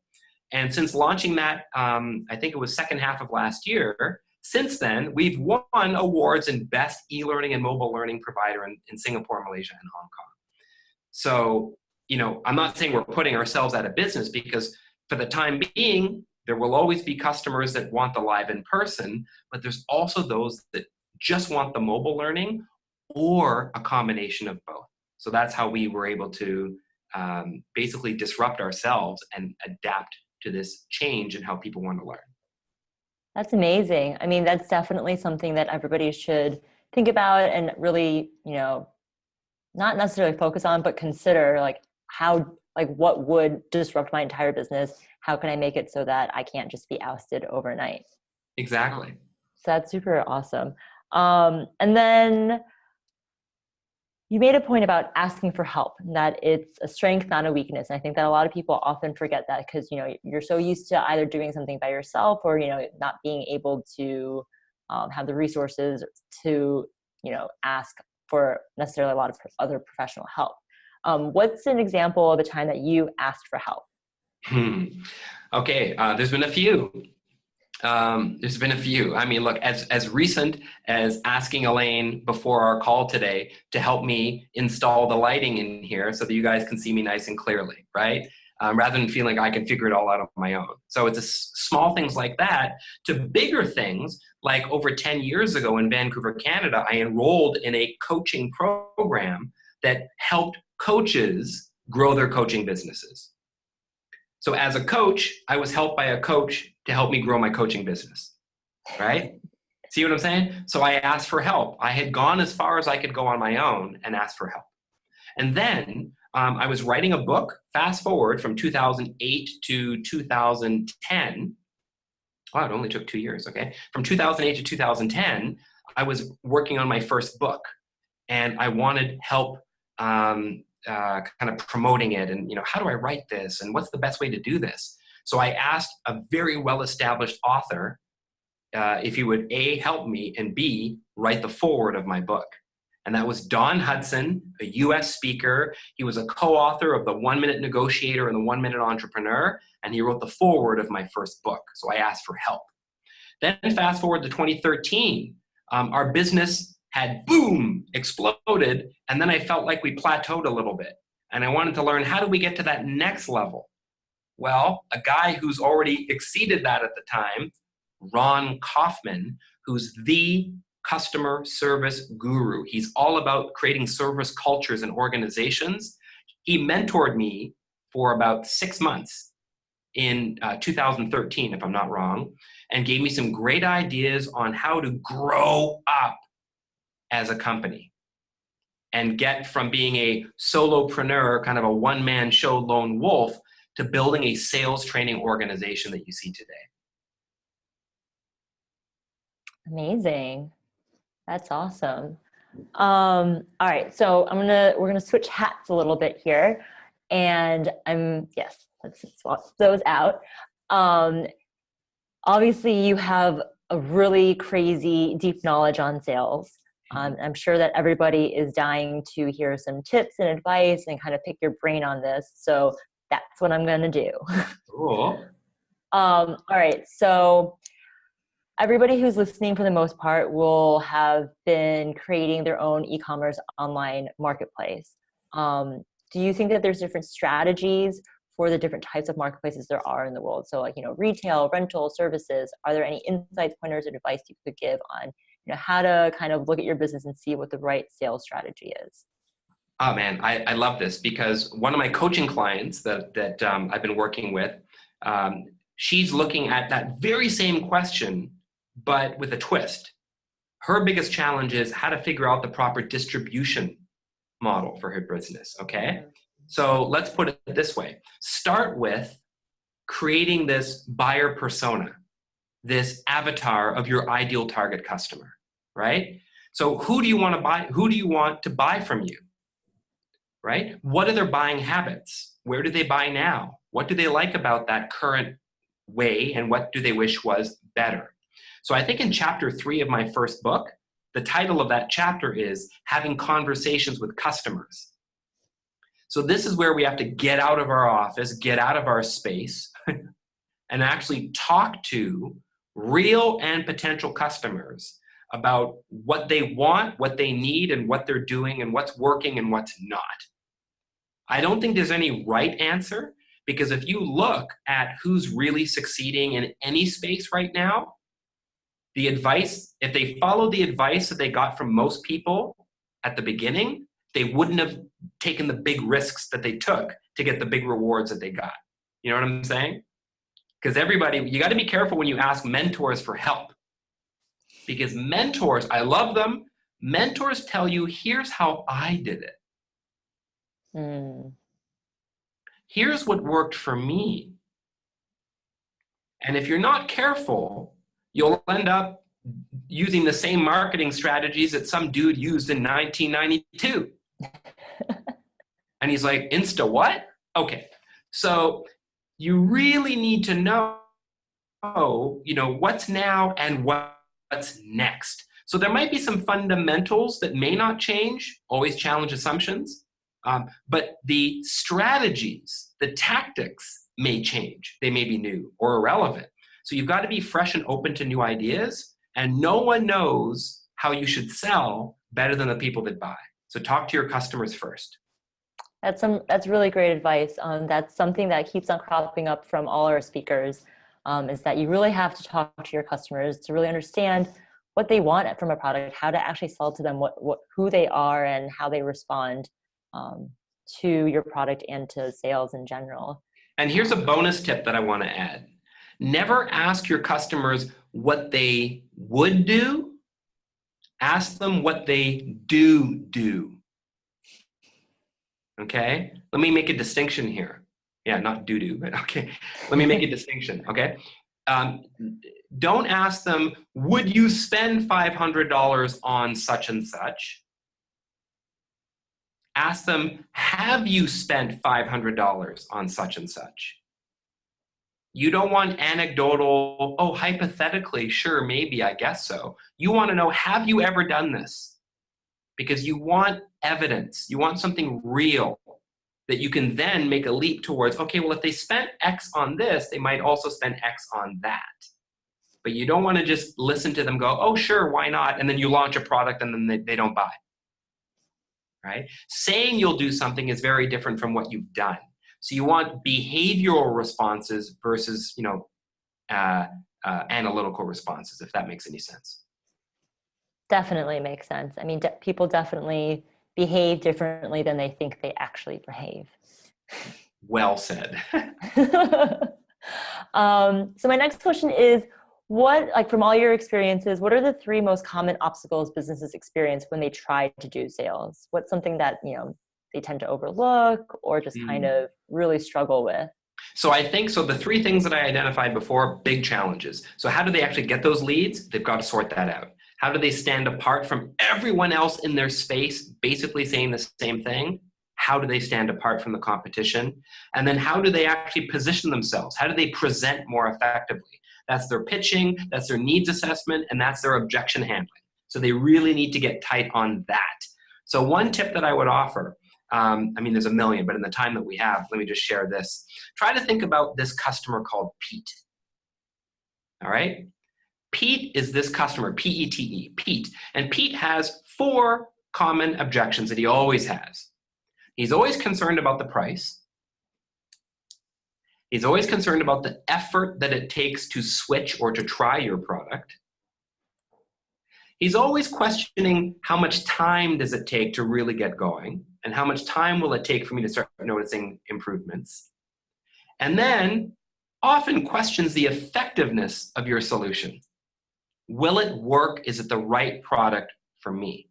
And since launching that, I think it was second half of last year, since then, we've won awards in Best E-Learning and Mobile Learning Provider in Singapore, Malaysia, and Hong Kong. So, I'm not saying we're putting ourselves out of business, because for the time being, there will always be customers that want the live in person, but there's also those that just want the mobile learning or a combination of both. So that's how we were able to basically disrupt ourselves and adapt to this change in how people want to learn. That's amazing. I mean, that's definitely something that everybody should think about and really, not necessarily focus on, but consider what would disrupt my entire business? How can I make it so that I can't just be ousted overnight? Exactly. So that's super awesome. And then you made a point about asking for help, that it's a strength, not a weakness. And I think that a lot of people often forget that because, you're so used to either doing something by yourself or, not being able to have the resources to ask for necessarily a lot of other professional help. What's an example of a time that you asked for help? Okay, there's been a few. I mean, look, as recent as asking Elaine before our call today to help me install the lighting in here so that you guys can see me nice and clearly, right? Rather than feeling like I can figure it all out on my own. So it's small things like that to bigger things, like over 10 years ago in Vancouver, Canada, I enrolled in a coaching program that helped coaches grow their coaching businesses. So as a coach, I was helped by a coach to help me grow my coaching business, right? See what I'm saying? So I asked for help. I had gone as far as I could go on my own and asked for help. And then I was writing a book, fast forward from 2008 to 2010. Wow, it only took 2 years, okay? From 2008 to 2010, I was working on my first book, and I wanted help kind of promoting it, and how do I write this, and what's the best way to do this? So I asked a very well-established author if he would A, help me, and B, write the foreword of my book. And that was Don Hudson, a US speaker. He was a co-author of the 1 Minute Negotiator and the 1 Minute Entrepreneur, and he wrote the foreword of my first book. So I asked for help. Then fast forward to 2013, our business had boom, exploded, and then I felt like we plateaued a little bit. And I wanted to learn, how do we get to that next level? Well, a guy who's already exceeded that at the time, Ron Kaufman, who's the customer service guru. He's all about creating service cultures and organizations. He mentored me for about 6 months in 2013, if I'm not wrong, and gave me some great ideas on how to grow up as a company and get from being a solopreneur, kind of a one-man show lone wolf, to building a sales training organization that you see today. Amazing. That's awesome. All right, so we're gonna switch hats a little bit here, and let's swap those out. Obviously, you have a really crazy deep knowledge on sales. I'm sure that everybody is dying to hear some tips and advice and kind of pick your brain on this. So that's what I'm gonna do. Cool. All right, so everybody who's listening, for the most part, will have been creating their own e-commerce online marketplace. Do you think that there's different strategies for the different types of marketplaces there are in the world? So like, retail, rental, services, are there any insights, pointers, or advice you could give on, how to kind of look at your business and see what the right sales strategy is? Oh man, I love this, because one of my coaching clients that I've been working with, she's looking at that very same question, but with a twist. Her biggest challenge is how to figure out the proper distribution model for her business, okay? So let's put it this way. Start with creating this buyer persona, this avatar of your ideal target customer, right? So who do you want to buy? Who do you want to buy from you, right? What are their buying habits? Where do they buy now? What do they like about that current way, and what do they wish was better? So I think in chapter 3 of my first book, the title of that chapter is Having Conversations with Customers. So this is where we have to get out of our office, get out of our space, and actually talk to real and potential customers about what they want, what they need, and what they're doing, and what's working and what's not. I don't think there's any right answer, because if you look at who's really succeeding in any space right now, the advice, if they follow the advice that they got from most people at the beginning, they wouldn't have taken the big risks that they took to get the big rewards that they got. You know what I'm saying? Because you got to be careful when you ask mentors for help. Because mentors, I love them. Mentors tell you, here's how I did it. Here's what worked for me. And if you're not careful, you'll end up using the same marketing strategies that some dude used in 1992. And he's like, Insta what? Okay. So you really need to know, what's now and what's next. So there might be some fundamentals that may not change, always challenge assumptions, but the strategies, the tactics may change. They may be new or irrelevant. So you've got to be fresh and open to new ideas, and no one knows how you should sell better than the people that buy. So talk to your customers first. That's really great advice. That's something that keeps on cropping up from all our speakers, is that you really have to talk to your customers to really understand what they want from a product, how to actually sell to them, who they are and how they respond to your product and to sales in general. And here's a bonus tip that I want to add. Never ask your customers what they would do. Ask them what they do. Okay? Let me make a distinction here. Yeah, not do, but okay. Let me make a distinction, okay? Don't ask them, would you spend $500 on such and such? Ask them, have you spent $500 on such and such? You don't want anecdotal, oh, hypothetically, sure, maybe, I guess so. You want to know, have you ever done this? Because you want evidence. You want something real that you can then make a leap towards, okay, well, if they spent X on this, they might also spend X on that. But you don't want to just listen to them go, oh, sure, why not? And then you launch a product and then they don't buy. Right? Saying you'll do something is very different from what you've done. So you want behavioral responses versus, analytical responses, if that makes any sense. Definitely makes sense. I mean, people definitely behave differently than they think they actually behave. Well said. So my next question is, from all your experiences, what are the 3 most common obstacles businesses experience when they try to do sales? What's something that, they tend to overlook or just kind of really struggle with? So I think, the 3 things that I identified before, big challenges. So how do they actually get those leads? They've got to sort that out. How do they stand apart from everyone else in their space, basically saying the same thing? How do they stand apart from the competition? And then how do they actually position themselves? How do they present more effectively? That's their pitching, that's their needs assessment, and that's their objection handling. So they really need to get tight on that. So one tip that I would offer, there's a million, but in the time that we have, let me just share this. Try to think about this customer called Pete. All right? Pete is this customer, P-E-T-E, Pete. And Pete has 4 common objections that he always has. He's always concerned about the price. He's always concerned about the effort that it takes to switch or to try your product. He's always questioning how much time does it take to really get going, and how much time will it take for me to start noticing improvements. And then often questions the effectiveness of your solution. Will it work? Is it the right product for me?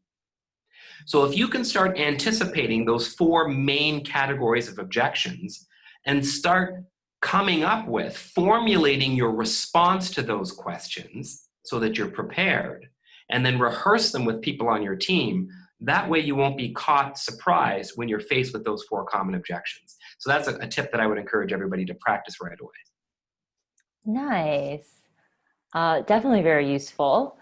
So if you can start anticipating those 4 main categories of objections and start coming up with, formulating your response to those questions so that you're prepared, and then rehearse them with people on your team, that way you won't be caught surprised when you're faced with those 4 common objections. So that's a tip that I would encourage everybody to practice right away. Nice. Definitely very useful.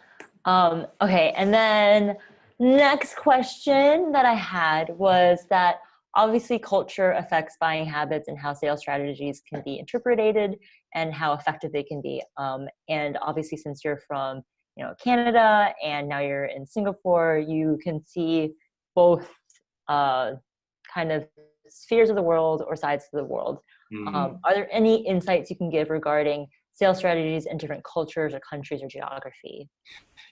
Okay, and then next question that I had was that obviously culture affects buying habits and how sales strategies can be interpreted and how effective they can be. And obviously, since you're from Canada and now you're in Singapore, you can see both kind of spheres of the world or sides of the world. Are there any insights you can give regarding sales strategies in different cultures or countries or geography?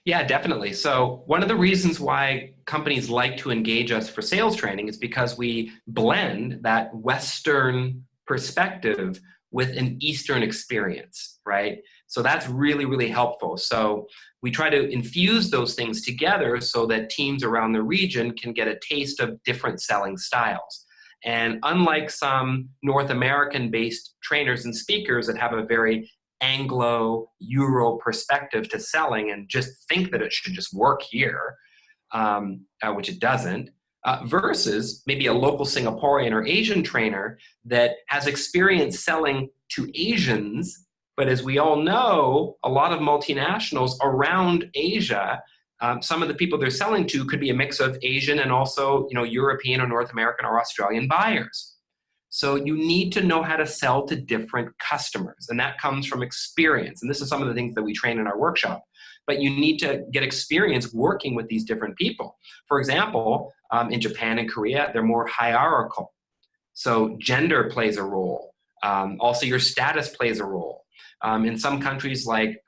Yeah, definitely. So one of the reasons why companies like to engage us for sales training is because we blend that Western perspective with an Eastern experience, right? So that's really, really helpful. So we try to infuse those things together so that teams around the region can get a taste of different selling styles. And unlike some North American-based trainers and speakers that have a very Anglo-Euro perspective to selling and just think that it should just work here, which it doesn't, versus maybe a local Singaporean or Asian trainer that has experience selling to Asians. But as we all know, a lot of multinationals around Asia Some of the people they're selling to could be a mix of Asian and also, European or North American or Australian buyers. So you need to know how to sell to different customers, and that comes from experience. And this is some of the things that we train in our workshop. But you need to get experience working with these different people. For example, in Japan and Korea, they're more hierarchical. So gender plays a role. Also, your status plays a role. In some countries like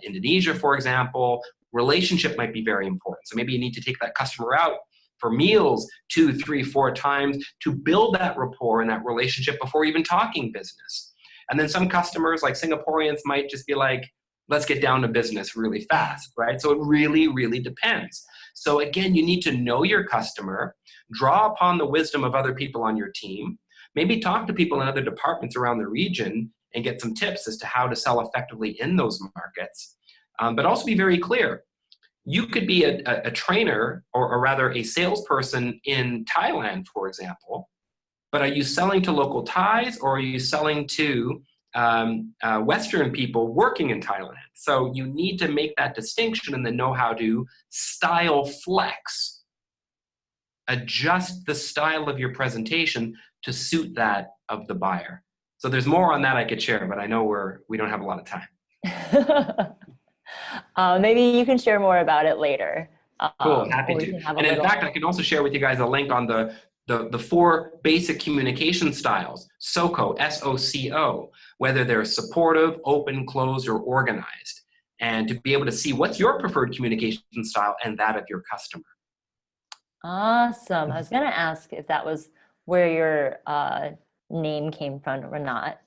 Indonesia, for example, relationship might be very important. So maybe you need to take that customer out for meals 2, 3, 4 times to build that rapport and that relationship before even talking business. And then some customers like Singaporeans might just be like, let's get down to business really fast, right? So it really, really depends. So again, you need to know your customer, draw upon the wisdom of other people on your team, maybe talk to people in other departments around the region and get some tips as to how to sell effectively in those markets. But also be very clear. You could be a trainer or rather a salesperson in Thailand, for example, but are you selling to local Thais or are you selling to Western people working in Thailand? So you need to make that distinction and then know how to style flex, adjust the style of your presentation to suit that of the buyer. So there's more on that I could share, but I know we don't have a lot of time. Maybe you can share more about it later. Cool, happy to. And in fact, I can also share with you guys a link on the 4 basic communication styles, SOCO, S-O-C-O, whether they're supportive, open, closed, or organized, and to be able to see what's your preferred communication style and that of your customer. Awesome. I was going to ask if that was where your name came from or not.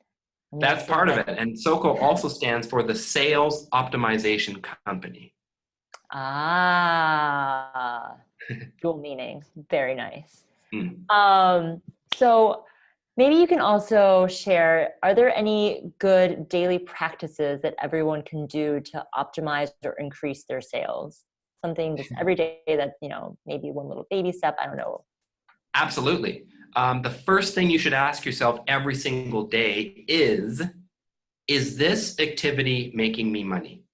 That's part of it. And SOCO also stands for the Sales Optimization Company. Dual meaning. Very nice. So maybe you can also share, are there any good daily practices that everyone can do to optimize or increase their sales? Something just every day that, maybe one little baby step, I don't know. Absolutely. The first thing you should ask yourself every single day is this activity making me money?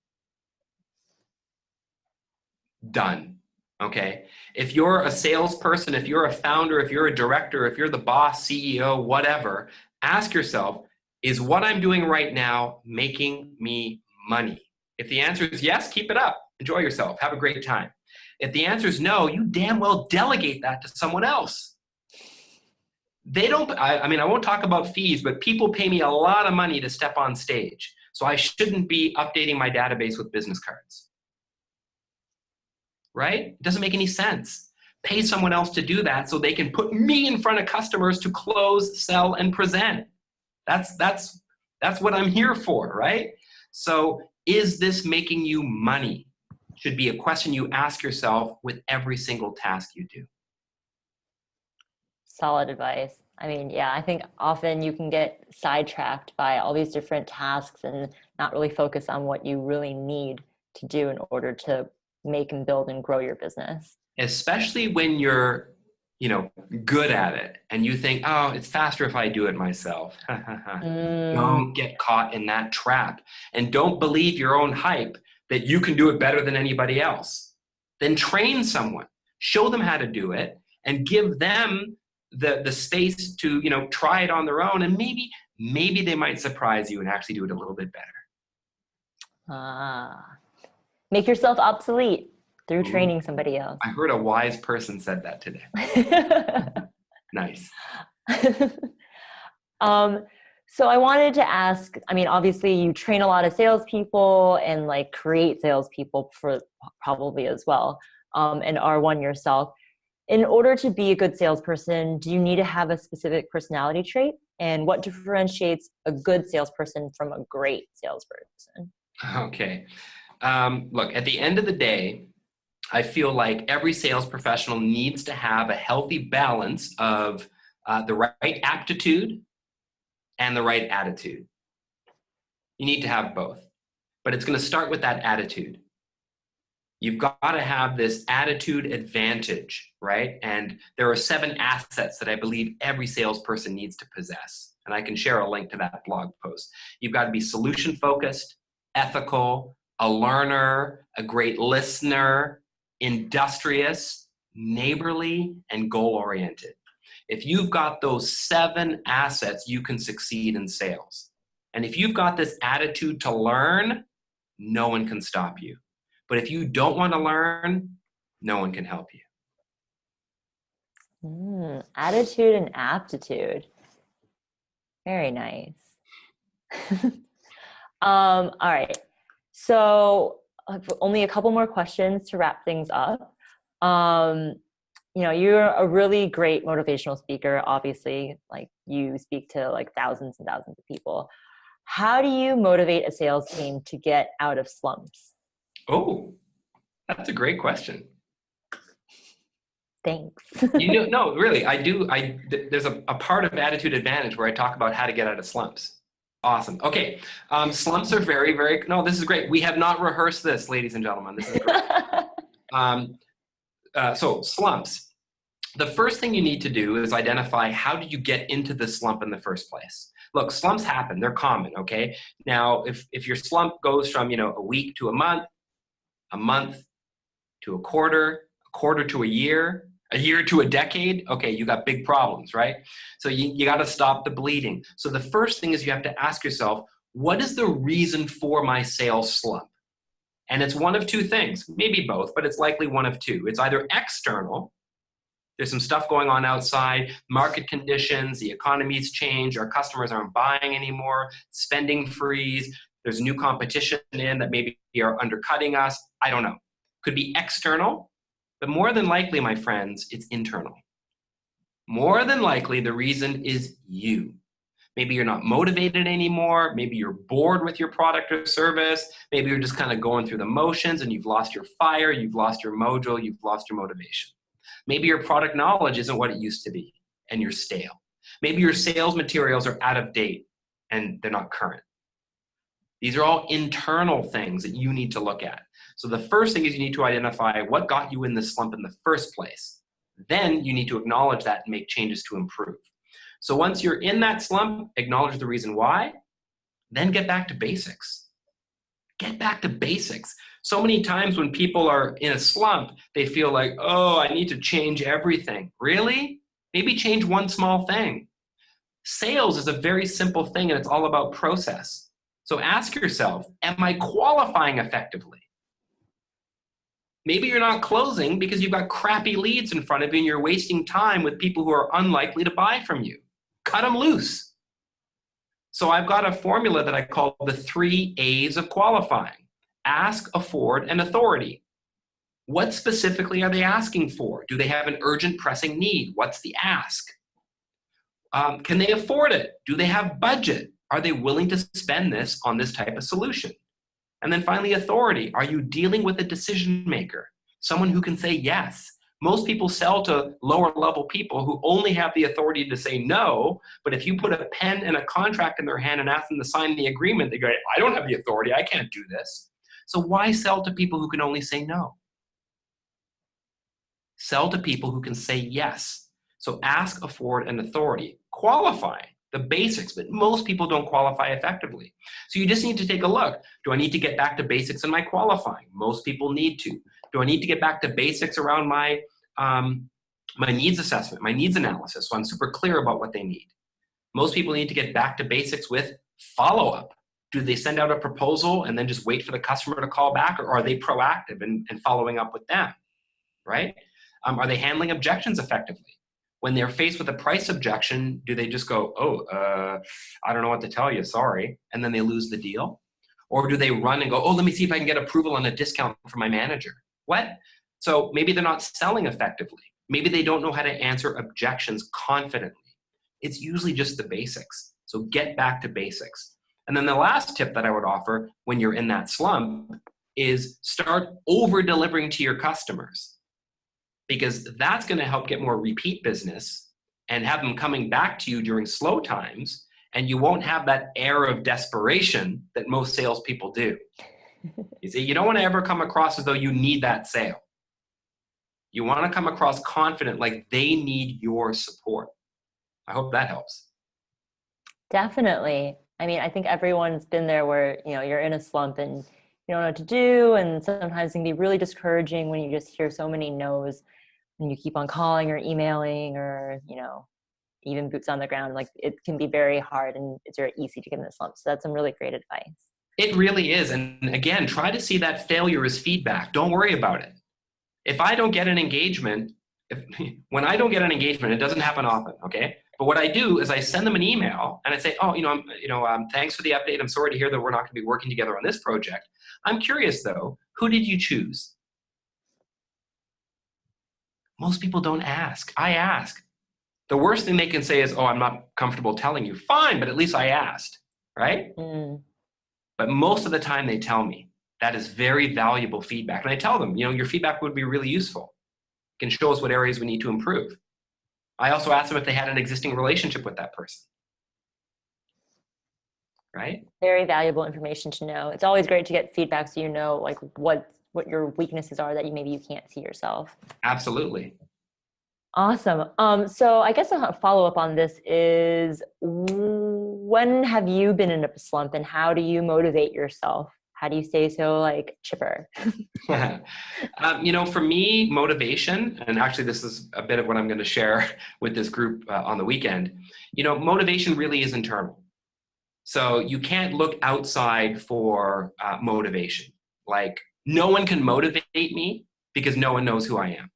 Done. Okay. If you're a salesperson, if you're a founder, if you're a director, if you're the boss, CEO, whatever, ask yourself, is what I'm doing right now making me money? If the answer is yes, keep it up. Enjoy yourself. Have a great time. If the answer is no, you damn well delegate that to someone else. They don't, I won't talk about fees, but people pay me a lot of money to step on stage. So I shouldn't be updating my database with business cards. Right? It doesn't make any sense. Pay someone else to do that so they can put me in front of customers to close, sell, and present. That's what I'm here for, right? So is this making you money? Should be a question you ask yourself with every single task you do. Solid advice. I think often you can get sidetracked by all these different tasks and not really focus on what you really need to do in order to make and build and grow your business. Especially when you're, good at it and you think, oh, it's faster if I do it myself. Don't get caught in that trap and don't believe your own hype that you can do it better than anybody else. Then train someone, show them how to do it and give them the space to, try it on their own. And maybe they might surprise you and actually do it a little bit better. Make yourself obsolete through training somebody else. I heard a wise person said that today. Nice. So I wanted to ask, obviously you train a lot of salespeople and create salespeople for probably as well, and are one yourself. In order to be a good salesperson, do you need to have a specific personality trait? And what differentiates a good salesperson from a great salesperson? Okay. Look, at the end of the day, I feel like every sales professional needs to have a healthy balance of the right aptitude and the right attitude. You need to have both, but it's going to start with that attitude. You've got to have this attitude advantage, right? And there are 7 assets that I believe every salesperson needs to possess. And I can share a link to that blog post. You've got to be solution focused, ethical, a learner, a great listener, industrious, neighborly, and goal-oriented. If you've got those 7 assets, you can succeed in sales. And if you've got this attitude to learn, no one can stop you. But if you don't want to learn, no one can help you. Attitude and aptitude. Very nice. All right. So only a couple more questions to wrap things up. You're a really great motivational speaker, obviously, like you speak to like thousands and thousands of people. How do you motivate a sales team to get out of slumps? Oh, that's a great question. Thanks. No, really, I do. There's a part of Attitude Advantage where I talk about how to get out of slumps. Awesome. Okay. Slumps are very, very, no, this is great. We have not rehearsed this, ladies and gentlemen. This is great. So slumps. The first thing you need to do is identify how did you get into the slump in the first place. Look, slumps happen. They're common, okay? Now, if your slump goes from, a week to a month to a quarter to a year to a decade, okay, you got big problems, right? So you got to stop the bleeding. So the first thing is you have to ask yourself, what is the reason for my sales slump? And it's one of 2 things, maybe both, but it's likely one of 2. It's either external. There's some stuff going on outside, market conditions, the economy's changed, our customers aren't buying anymore, spending freeze, there's new competition in that maybe are undercutting us. I don't know. Could be external, but more than likely, my friends, it's internal. More than likely, the reason is you. Maybe you're not motivated anymore. Maybe you're bored with your product or service. Maybe you're just kind of going through the motions and you've lost your fire, you've lost your mojo, you've lost your motivation. Maybe your product knowledge isn't what it used to be and you're stale. Maybe your sales materials are out of date and they're not current. These are all internal things that you need to look at. So the first thing is you need to identify what got you in the slump in the first place. Then you need to acknowledge that and make changes to improve. So once you're in that slump, acknowledge the reason why, then get back to basics. Get back to basics. So many times when people are in a slump, they feel like, oh, I need to change everything. Really? Maybe change one small thing. Sales is a very simple thing and it's all about process. So ask yourself, am I qualifying effectively? Maybe you're not closing because you've got crappy leads in front of you and you're wasting time with people who are unlikely to buy from you. Cut them loose. So I've got a formula that I call the 3 A's of qualifying. Ask, afford, and authority. What specifically are they asking for? Do they have an urgent, pressing need? What's the ask? Can they afford it? Do they have budget? Are they willing to spend this on this type of solution? And then finally, authority. Are you dealing with a decision maker? Someone who can say yes. Most people sell to lower level people who only have the authority to say no, but if you put a pen and a contract in their hand and ask them to sign the agreement, they go, I don't have the authority, I can't do this. So why sell to people who can only say no? Sell to people who can say yes. So ask, afford, and authority. Qualify, the basics, but most people don't qualify effectively. So you just need to take a look. Do I need to get back to basics in my qualifying? Most people need to. Do I need to get back to basics around my needs assessment, my needs analysis, so I'm super clear about what they need? Most people need to get back to basics with follow-up. Do they send out a proposal and then just wait for the customer to call back, or are they proactive in following up with them, right? Are they handling objections effectively? When they're faced with a price objection, do they just go, I don't know what to tell you, sorry, and then they lose the deal? Or do they run and go, let me see if I can get approval on a discount from my manager? What? So maybe they're not selling effectively. Maybe they don't know how to answer objections confidently. It's usually just the basics. So get back to basics. And then the last tip that I would offer when you're in that slump is start over-delivering to your customers, because that's going to help get more repeat business and have them coming back to you during slow times, and you won't have that air of desperation that most salespeople do. You see, you don't want to ever come across as though you need that sale. You want to come across confident, like they need your support. I hope that helps. Definitely. I mean, I think everyone's been there where, you're in a slump and you don't know what to do. And sometimes it can be really discouraging when you just hear so many no's and you keep on calling or emailing or, even boots on the ground. Like, it can be very hard and it's very easy to get in the slump. So that's some really great advice. It really is. And again, try to see that failure as feedback. Don't worry about it. If I don't get an engagement, when I don't get an engagement, it doesn't happen often, okay? But what I do is I send them an email and I say, oh, thanks for the update. I'm sorry to hear that we're not going to be working together on this project. I'm curious though, who did you choose? Most people don't ask. I ask. The worst thing they can say is, oh, I'm not comfortable telling you. Fine, but at least I asked, right? Mm. But most of the time they tell me. That is very valuable feedback. And I tell them, your feedback would be really useful. It can show us what areas we need to improve. I also ask them if they had an existing relationship with that person. Right? Very valuable information to know. It's always great to get feedback so you know like what your weaknesses are that maybe you can't see yourself. Absolutely. Awesome. So I guess a follow-up on this is, when have you been in a slump and how do you motivate yourself? How do you stay so chipper? For me, motivation, and actually this is a bit of what I'm going to share with this group on the weekend, motivation really is internal. So you can't look outside for motivation. Like, no one can motivate me because no one knows who I am.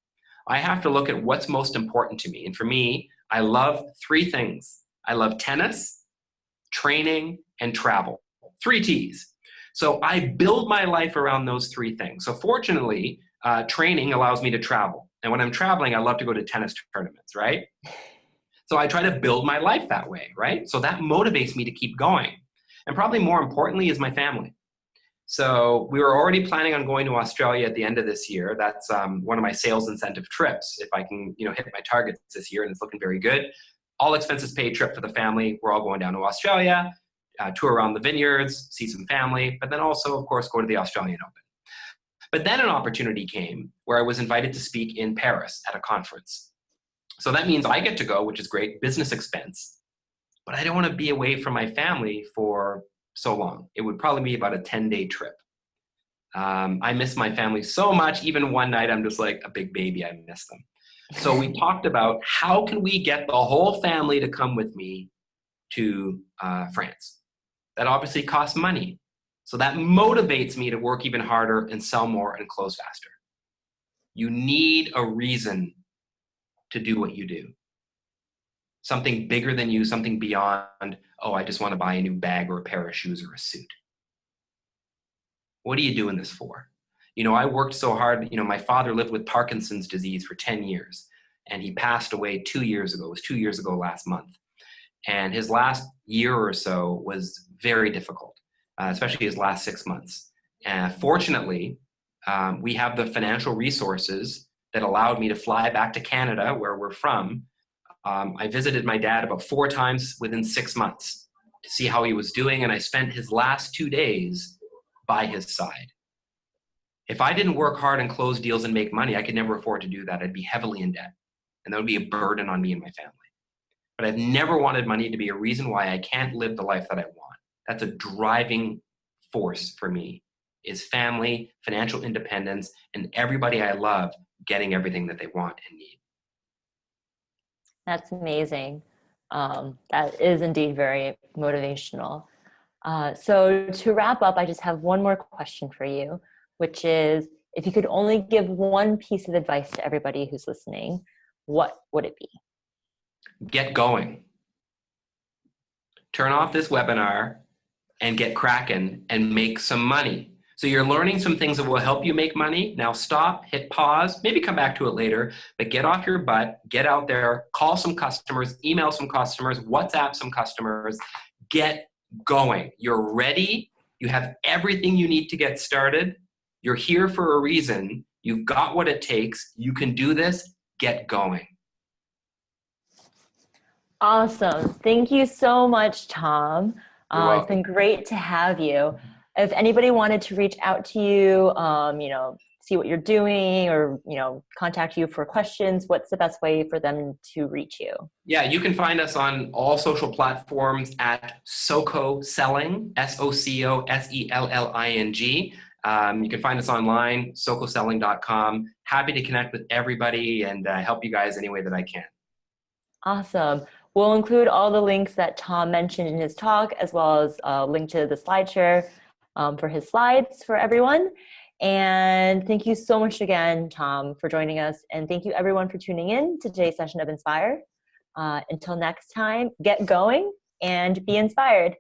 I have to look at what's most important to me. And for me, I love three things. I love tennis, training, and travel. 3 T's. So I build my life around those 3 things. So fortunately, training allows me to travel. And when I'm traveling, I love to go to tennis tournaments, right? So I try to build my life that way, right? So that motivates me to keep going. And probably more importantly is my family. So we were already planning on going to Australia at the end of this year. That's one of my sales incentive trips. If I can, hit my targets this year, and it's looking very good. All expenses paid trip for the family. We're all going down to Australia, tour around the vineyards, see some family, but then also, of course, go to the Australian Open. But then an opportunity came where I was invited to speak in Paris at a conference. So that means I get to go, which is great, business expense, but I don't want to be away from my family for so long. It would probably be about a 10-day trip. I miss my family so much. Even one night, I'm just like a big baby. I miss them. So we talked about how can we get the whole family to come with me to France. That obviously costs money. So that motivates me to work even harder and sell more and close faster. You need a reason to do what you do. Something bigger than you, something beyond, oh, I just want to buy a new bag or a pair of shoes or a suit. What are you doing this for? I worked so hard. My father lived with Parkinson's disease for 10 years, and he passed away 2 years ago. It was 2 years ago last month. And his last year or so was very difficult, especially his last 6 months. And fortunately, we have the financial resources that allowed me to fly back to Canada, where we're from. I visited my dad about 4 times within 6 months to see how he was doing, and I spent his last 2 days by his side. If I didn't work hard and close deals and make money, I could never afford to do that. I'd be heavily in debt, and that would be a burden on me and my family. But I've never wanted money to be a reason why I can't live the life that I want. That's a driving force for me, is family, financial independence, and everybody I love getting everything that they want and need. That's amazing. That is indeed very motivational. So to wrap up, I just have one more question for you, which is, if you could only give one piece of advice to everybody who's listening, what would it be? Get going. Turn off this webinar and get cracking and make some money. So you're learning some things that will help you make money. Now stop, hit pause, maybe come back to it later, but get off your butt, get out there, call some customers, email some customers, WhatsApp some customers, get going. You're ready. You have everything you need to get started. You're here for a reason. You've got what it takes. You can do this. Get going. Awesome. Thank you so much, Tom. It's been great to have you. If anybody wanted to reach out to you, see what you're doing, or, contact you for questions, what's the best way for them to reach you? Yeah, you can find us on all social platforms at SOCO Selling, SOCO SELLING. You can find us online, socoselling.com. Happy to connect with everybody and help you guys any way that I can. Awesome. We'll include all the links that Tom mentioned in his talk, as well as a link to the SlideShare for his slides for everyone. And thank you so much again, Tom, for joining us. And thank you everyone for tuning in to today's session of Inspire. Until next time, get going and be inspired.